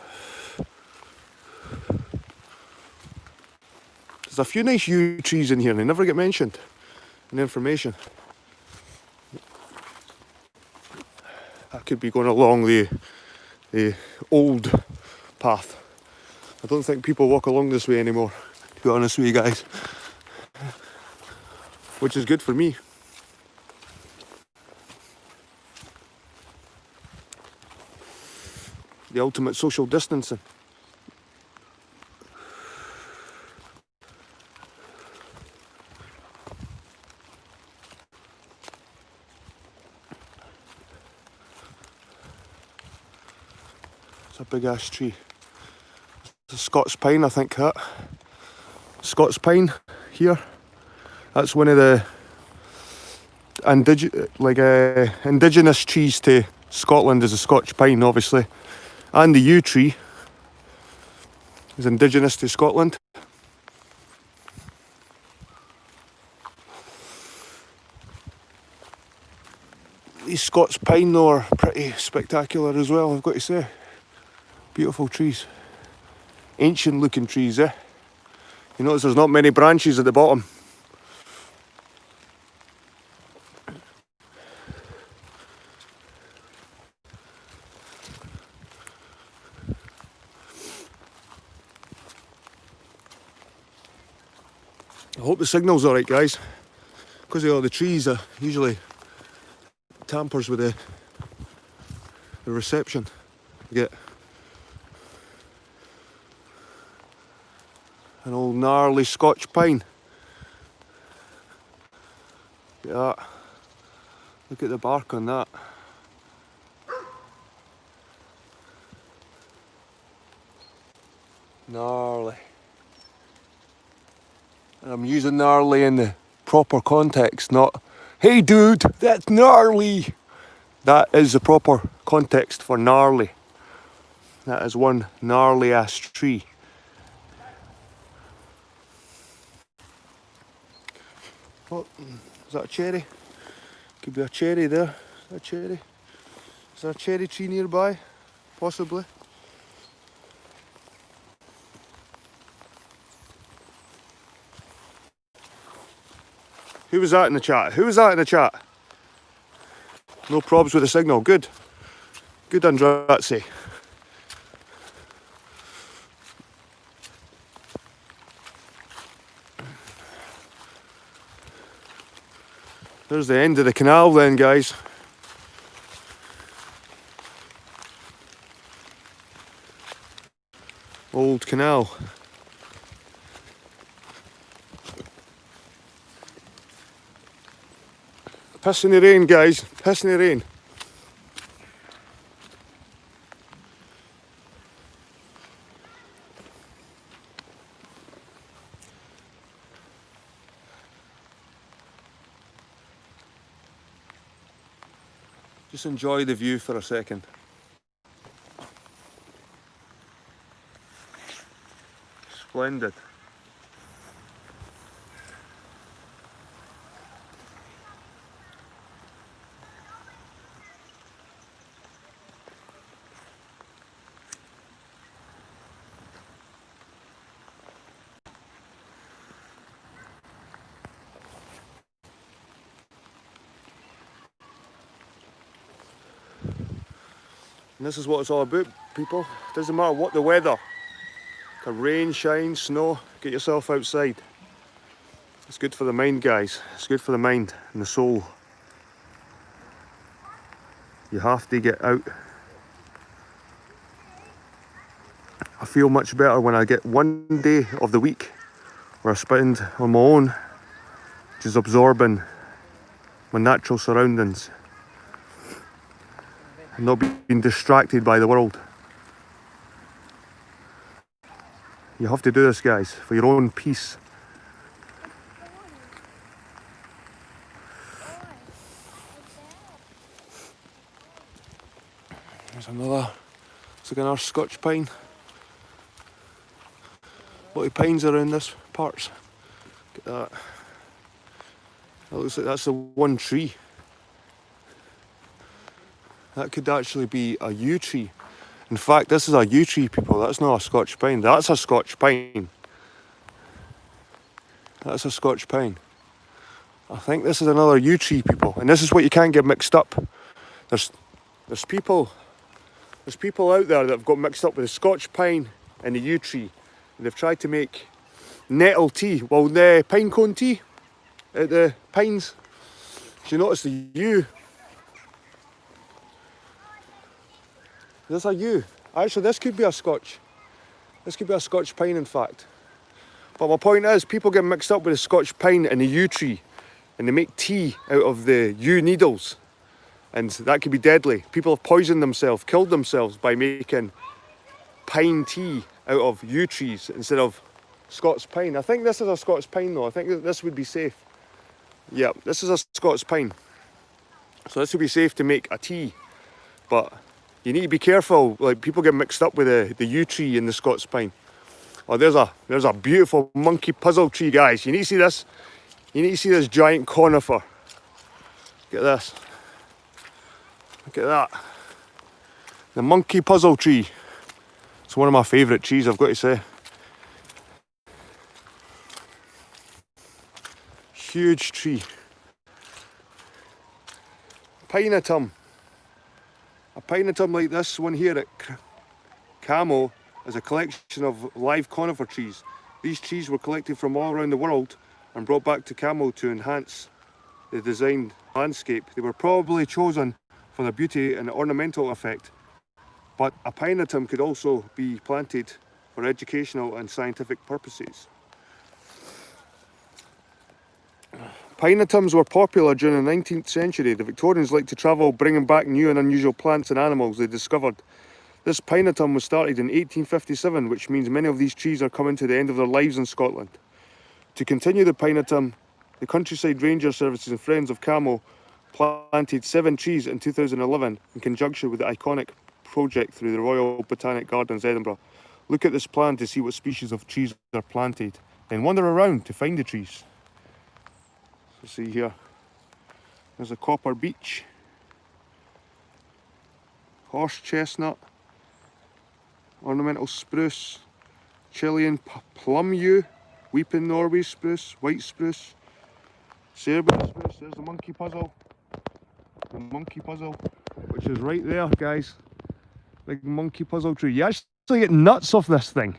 There's a few nice yew trees in here and they never get mentioned in the information. I could be going along the old path. I don't think people walk along this way anymore, to be honest with you guys. Which is good for me. The ultimate social distancing. It's a big ash tree. It's a Scots pine, I think that. Scots pine here. That's one of the indigenous trees to Scotland is a Scotch pine, obviously. And the yew tree. is indigenous to Scotland. These Scots pine though are pretty spectacular as well, I've got to say. Beautiful trees. Ancient looking trees, eh? You notice there's not many branches at the bottom. I hope the signal's alright, guys. Because of all the trees, usually tampers with the reception. You get an old gnarly Scotch pine. Look at that. Look at the bark on that. Gnarly. And I'm using gnarly in the proper context, not, hey dude, that's gnarly. That is the proper context for gnarly. That is one gnarly ass tree. Oh, is that a cherry? Could be a cherry there. Is that a cherry? Is there a cherry tree nearby? Possibly. Who was that in the chat? Who was that in the chat? No probs with the signal. Good. Good, Andrazzi. There's the end of the canal then, guys. Old canal. Piss in the rain, guys. Piss in the rain. Just enjoy the view for a second. Splendid. And this is what it's all about, people. Doesn't matter what the weather. Can rain, shine, snow, get yourself outside. It's good for the mind, guys. It's good for the mind and the soul. You have to get out. I feel much better when I get one day of the week where I spend on my own, just absorbing my natural surroundings and not being distracted by the world. You have to do this, guys, for your own peace. There's another, it's like another Scotch pine. A lot of pines around this parts. Look at that. That looks like that's the one tree. That could actually be a yew tree. In fact, this is a yew tree, people. That's not a Scotch pine. That's a Scotch pine. That's a Scotch pine. I think this is another yew tree, people. And this is what you can't get mixed up. There's people out there that have got mixed up with the Scotch pine and the yew tree. And they've tried to make nettle tea. Well, the pine cone tea at the pines. So you notice the yew. There's a yew. Actually, this could be a Scotch. This could be a Scotch pine, in fact. But my point is, people get mixed up with the Scotch pine and the yew tree, and they make tea out of the yew needles, and that could be deadly. People have poisoned themselves, killed themselves by making pine tea out of yew trees instead of Scots pine. I think this is a Scots pine, though. I think this would be safe. Yeah, this is a Scots pine. So this would be safe to make a tea, but you need to be careful. Like, people get mixed up with the yew tree and the Scots pine. Oh, there's a beautiful monkey puzzle tree, guys. You need to see this. You need to see this giant conifer. Look at this. Look at that. The monkey puzzle tree. It's one of my favourite trees, I've got to say. Huge tree. Pinetum. A pinetum like this one here at Cammo is a collection of live conifer trees. These trees were collected from all around the world and brought back to Cammo to enhance the designed landscape. They were probably chosen for their beauty and ornamental effect, but a pinetum could also be planted for educational and scientific purposes. Pinetums were popular during the 19th century. The Victorians liked to travel, bringing back new and unusual plants and animals they discovered. This pinetum was started in 1857, which means many of these trees are coming to the end of their lives in Scotland. To continue the pinetum, the Countryside Ranger Services and Friends of Cammo planted 7 trees in 2011 in conjunction with the iconic project through the Royal Botanic Gardens, Edinburgh. Look at this plan to see what species of trees are planted, then wander around to find the trees. So see here, there's a copper beech, horse chestnut, ornamental spruce, Chilean plum yew, weeping Norway spruce, white spruce, Serbian spruce. There's the monkey puzzle. The monkey puzzle, which is right there, guys. Big monkey puzzle tree. You actually get nuts off this thing.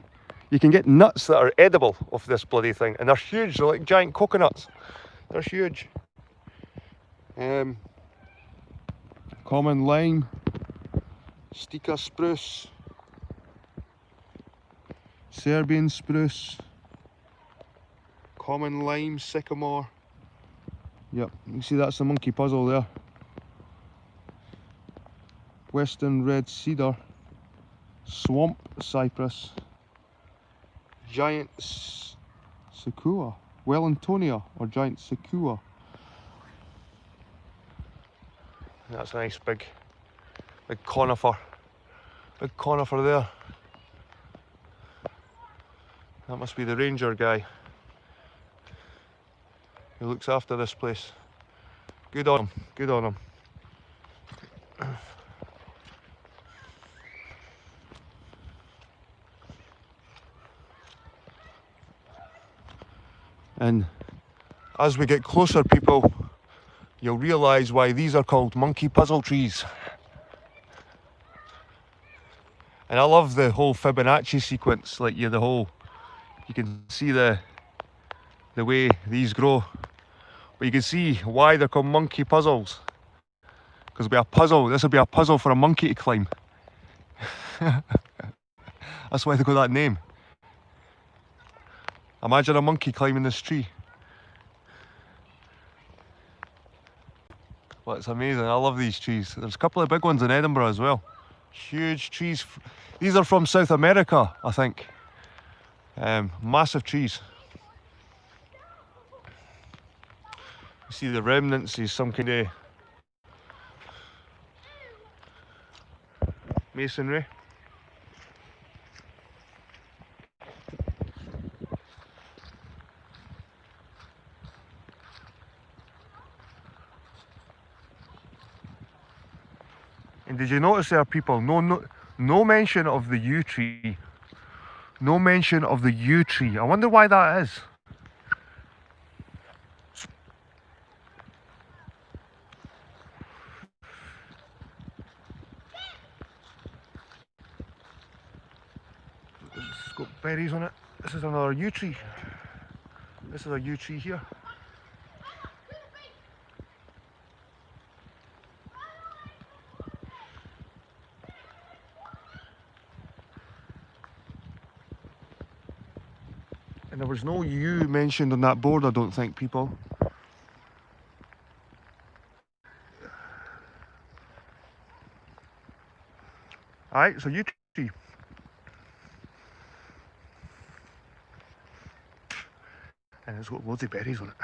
You can get nuts that are edible off this bloody thing, and they're huge. They're like giant coconuts. They're huge. Common lime, Stika spruce, Serbian spruce, common lime, sycamore. Yep, you see that's the monkey puzzle there. Western red cedar, swamp cypress, giant sequoia, Wellingtonia or giant sequoia. That's a nice big conifer. Big conifer there. That must be the ranger guy who looks after this place. Good on him, good on him. And as we get closer, people, you'll realise why these are called monkey puzzle trees. And I love the whole Fibonacci sequence, like you can see the way these grow. But you can see why they're called monkey puzzles. Because it'll be a puzzle, this will be a puzzle for a monkey to climb. That's why they got that name. Imagine a monkey climbing this tree. Well, it's amazing. I love these trees. There's a couple of big ones in Edinburgh as well. Huge trees. These are from South America, I think. Massive trees. You see the remnants of some kind of masonry. And did you notice there, people, no mention of the yew tree. No mention of the yew tree. I wonder why that is. It's got berries on it. This is another yew tree. This is a yew tree here. And there was no yew mentioned on that board, I don't think, people. Alright, so yew tree. And it's got loads of berries on it.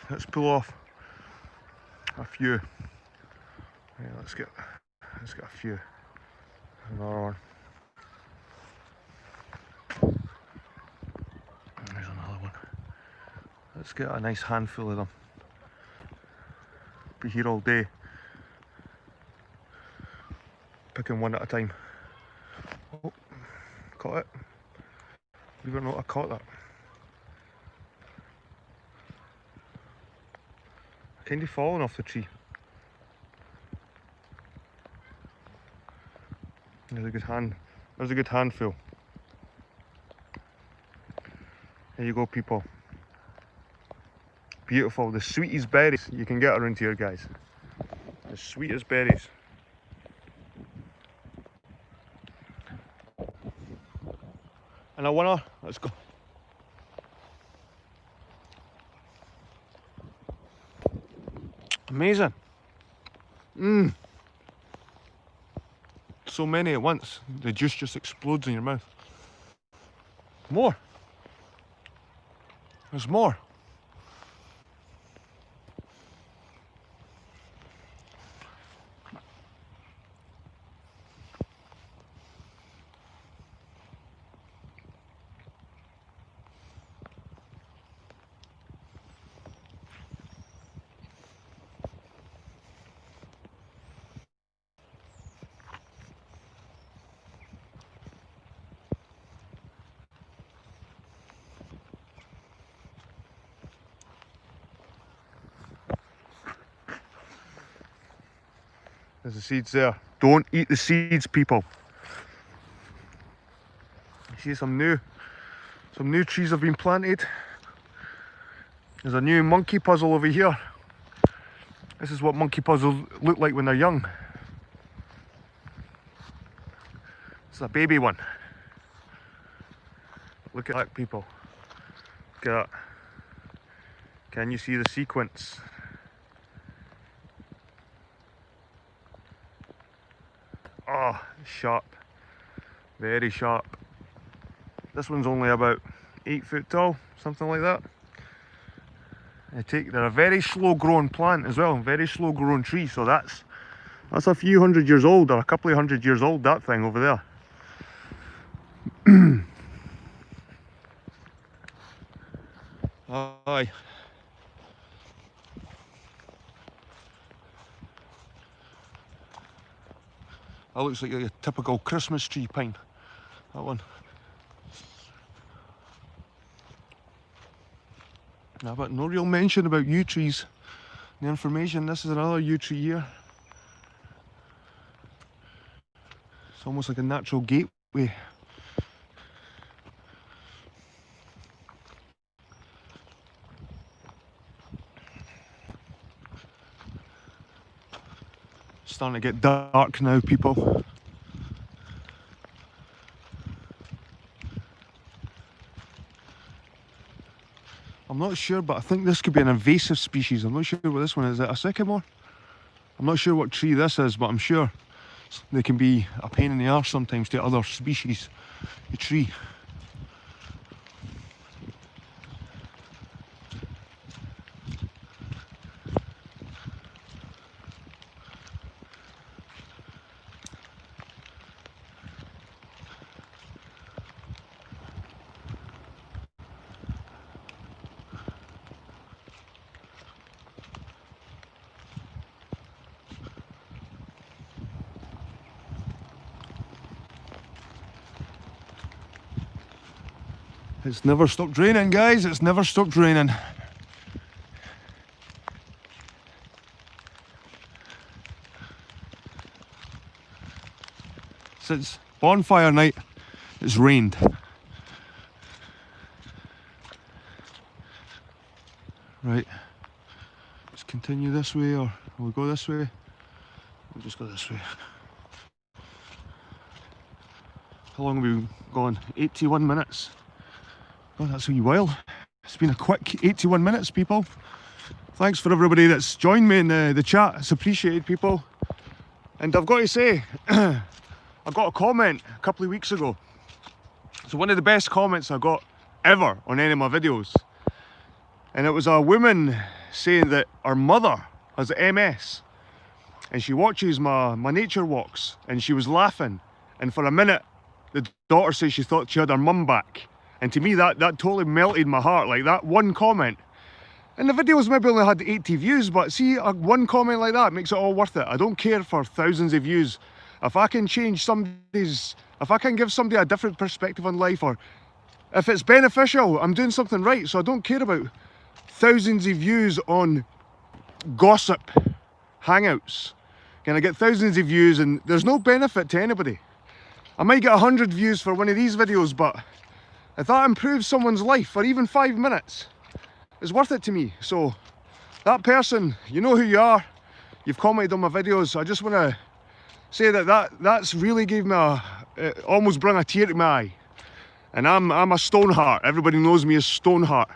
Let's pull off a few. Let's get a few. Another one. There's another one. Let's get a nice handful of them. Be here all day. Picking one at a time. Oh, caught it. Believe it or not, I caught that. Kind of falling off the tree. There's a good handful. There you go, people. Beautiful, the sweetest berries you can get around here, guys. The sweetest berries. And a winner, let's go. Amazing. So many at once, the juice just explodes in your mouth. More. There's more. There's the seeds there. Don't eat the seeds, people. You see some new trees have been planted. There's a new monkey puzzle over here. This is what monkey puzzles look like when they're young. It's a baby one. Look at that, people. Look at that. Can you see the sequence? Oh, sharp. Very sharp. This one's only about 8 foot tall, something like that. They're a very slow growing plant as well, very slow growing tree, so that's a few hundred years old, or a couple of 100 years old, that thing over there. Aye. That looks like a typical Christmas tree pine, that one. Nah, but no real mention about yew trees in the information. This is another yew tree here. It's almost like a natural gateway. It's starting to get dark now, people. I'm not sure, but I think this could be an invasive species. I'm not sure what this one is. Is it a sycamore? I'm not sure what tree this is, but I'm sure they can be a pain in the arse sometimes to other species of tree. It's never stopped raining, guys. It's never stopped raining. Since bonfire night, it's rained. Right. Let's continue this way, or will we go this way? We'll just go this way. How long have we gone? 81 minutes. Oh, that's a wee while. It's been a quick 81 minutes, people. Thanks for everybody that's joined me in the chat. It's appreciated, people. And I've got to say, I got a comment a couple of weeks ago. So one of the best comments I got ever on any of my videos. And it was a woman saying that her mother has MS. and she watches my nature walks, and she was laughing, and for a minute the daughter says she thought she had her mum back, and to me that totally melted my heart. Like, that one comment, and the videos maybe only had 80 views, but see, one comment like that makes it all worth it. I don't care for thousands of views. If I can change somebody's, if I can give somebody a different perspective on life, or if it's beneficial, I'm doing something right. So I don't care about thousands of views on gossip hangouts. Can I get thousands of views and there's no benefit to anybody? I might get 100 views for one of these videos, but if that improves someone's life for even 5 minutes, it's worth it to me. So that person, you know who you are, you've commented on my videos. I just want to say that's really gave me it almost brought a tear to my eye. And I'm a Stoneheart. Everybody knows me as Stoneheart,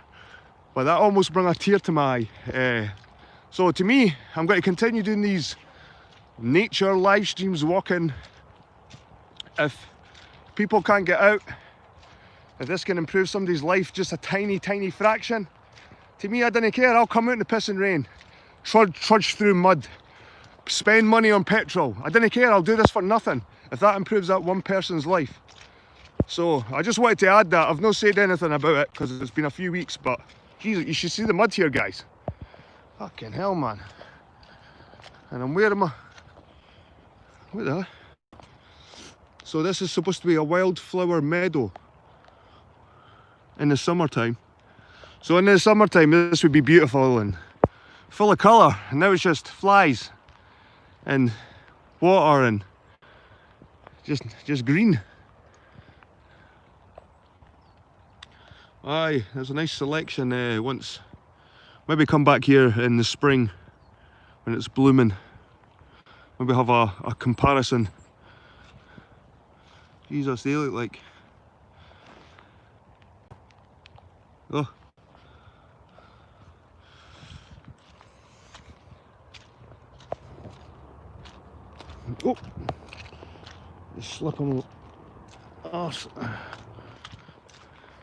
but that almost brought a tear to my eye. So to me, I'm going to continue doing these nature live streams, walking. If people can't get out, if this can improve somebody's life just a tiny fraction, to me, I don't care. I'll come out in the piss and rain, trudge through mud, spend money on petrol. I don't care. I'll do this for nothing if that improves that one person's life. So I just wanted to add that. I've not said anything about it because it's been a few weeks, but geez, you should see the mud here, guys. Fucking hell, man. And I'm wearing my... What the hell? So this is supposed to be a wildflower meadow in the summertime. So in the summertime, this would be beautiful and full of colour. And now it's just flies and water and just green. Aye, there's a nice selection once. Maybe come back here in the spring when it's blooming. Maybe have a comparison. Jesus, they look like... Oh. Oh. Just slip on the arse.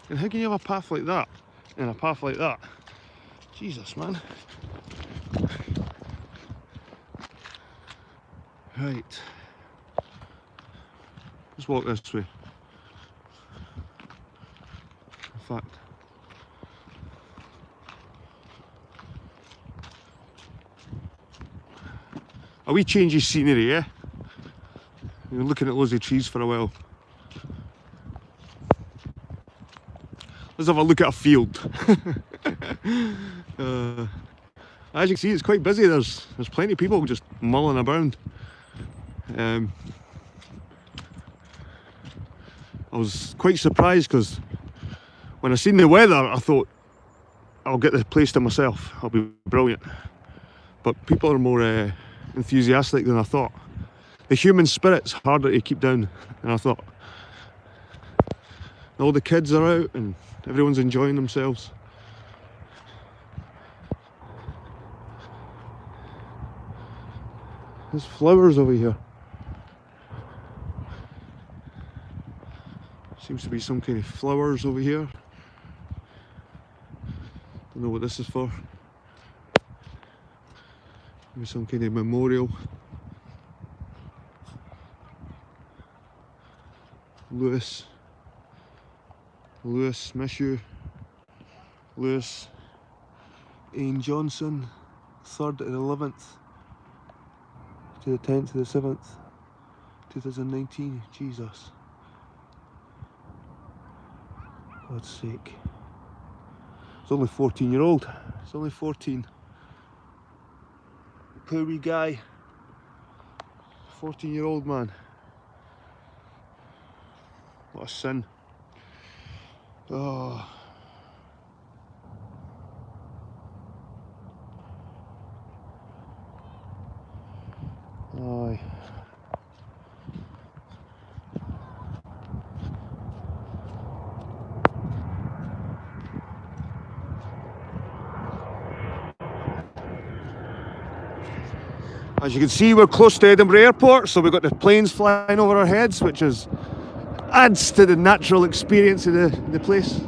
And how can you have a path like that and a path like that? Jesus, man. Right. Let's walk this way. In fact, a wee change of scenery, yeah? You've been looking at loads of trees for a while. Let's have a look at a field. As you can see, it's quite busy. There's plenty of people just mulling about. I was quite surprised because when I seen the weather, I thought I'll get the place to myself. I'll be brilliant. But people are more enthusiastic than I thought. The human spirit's harder to keep down than I thought. All the kids are out and everyone's enjoying themselves. There's flowers over here. Seems to be some kind of flowers over here. Don't know what this is for. Maybe some kind of memorial. Lewis, miss you. Lewis, Ian Johnson, 3rd to the 11th, to the 10th to the 7th, 2019. Jesus. God's sake. It's only 14-year-old. It's only 14. Poor wee guy. 14-year-old man. What a sin. Oh. Aye. As you can see, we're close to Edinburgh Airport, so we've got the planes flying over our heads, which adds to the natural experience of the place.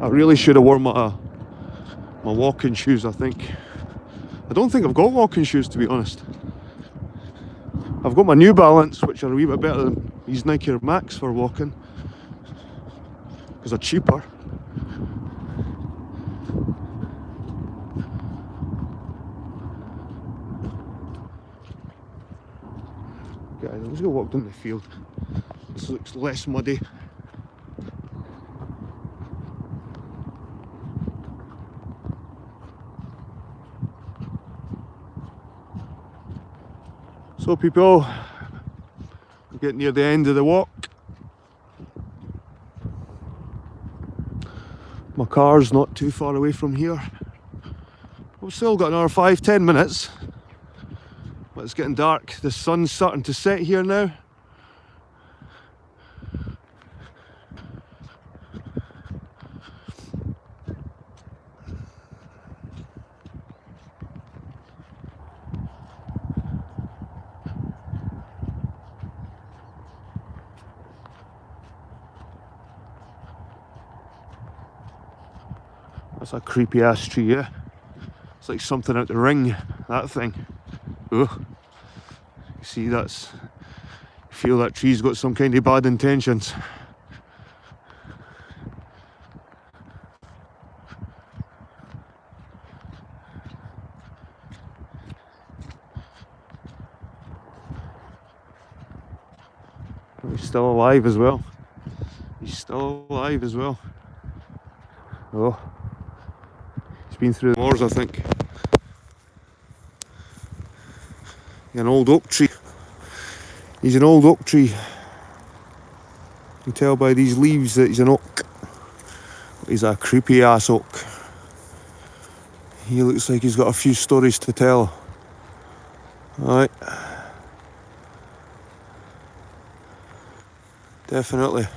I really should have worn my walking shoes, I think. I don't think I've got walking shoes, to be honest. I've got my New Balance, which are a wee bit better than these Nike Air Max for walking, because they're cheaper. Okay, I'm just gonna walk down the field. This looks less muddy. So people, I'm getting near the end of the walk. My car's not too far away from here. We've still got another 5-10 minutes, but it's getting dark. The sun's starting to set here now. That's a creepy ass tree, yeah? It's like something out the Ring, that thing. Ugh. You see, that's... You feel that tree's got some kind of bad intentions. He's still alive as well. He's still alive as well. Oh. He's been through the moors, I think. An old oak tree. He's an old oak tree. You can tell by these leaves that he's an oak. He's a creepy ass oak. He looks like he's got a few stories to tell. Alright. Definitely.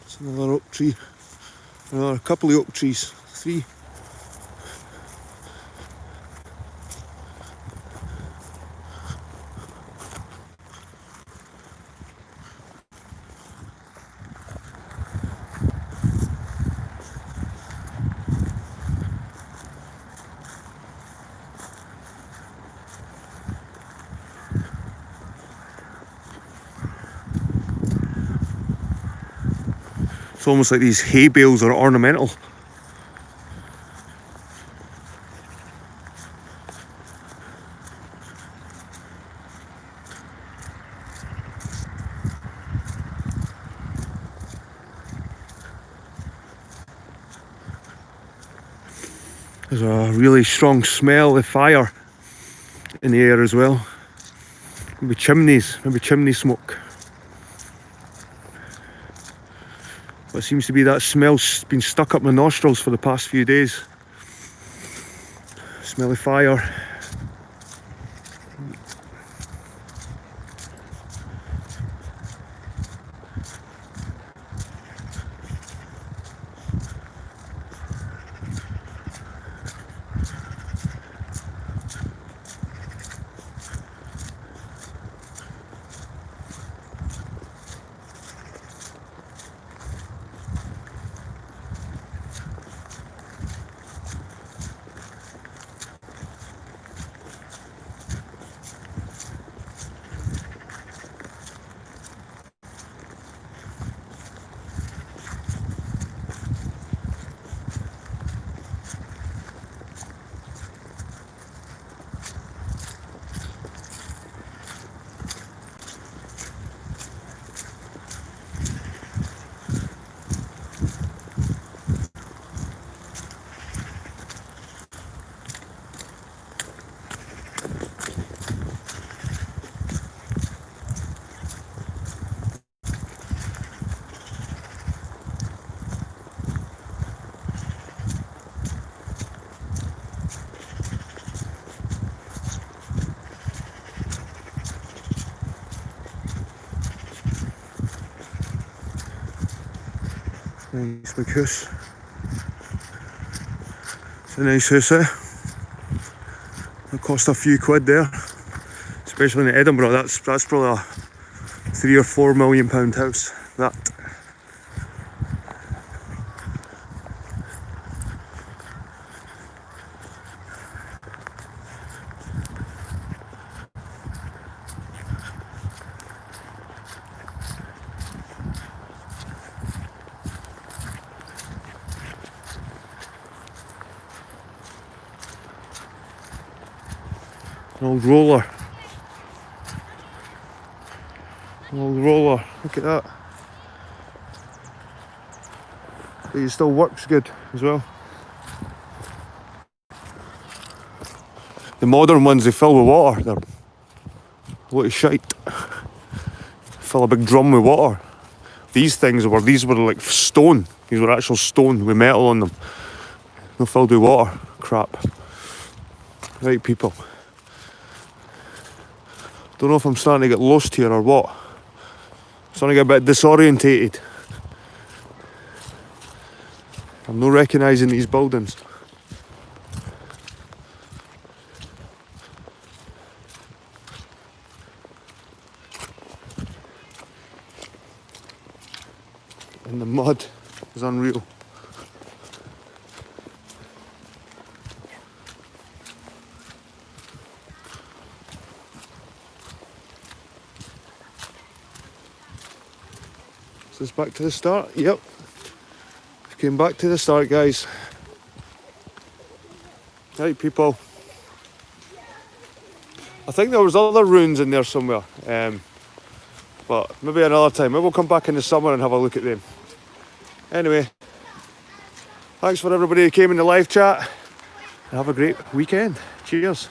It's another oak tree. Another couple of oak trees. 3. It's almost like these hay bales are ornamental. There's a really strong smell of fire in the air as well. Maybe chimneys, maybe chimney smoke. But it seems to be that smell's been stuck up my nostrils for the past few days. Smell of fire. Nice big house. It's a nice house, eh? It cost a few quid there. Especially in Edinburgh, that's probably a £3 or £4 million house. That. An old roller. An old roller. Look at that. But it still works good as well. The modern ones, they fill with water. They're a lot of shite. Fill a big drum with water. These were like stone. These were actual stone with metal on them. Not filled with water. Crap. Right, people. Don't know if I'm starting to get lost here or what. I'm starting to get a bit disorientated. I'm not recognising these buildings. And the mud is unreal. Is this back to the start? Yep. Came back to the start, guys. Right, people. I think there was other ruins in there somewhere. But maybe another time. Maybe we'll come back in the summer and have a look at them. Anyway, thanks for everybody who came in the live chat. And have a great weekend. Cheers.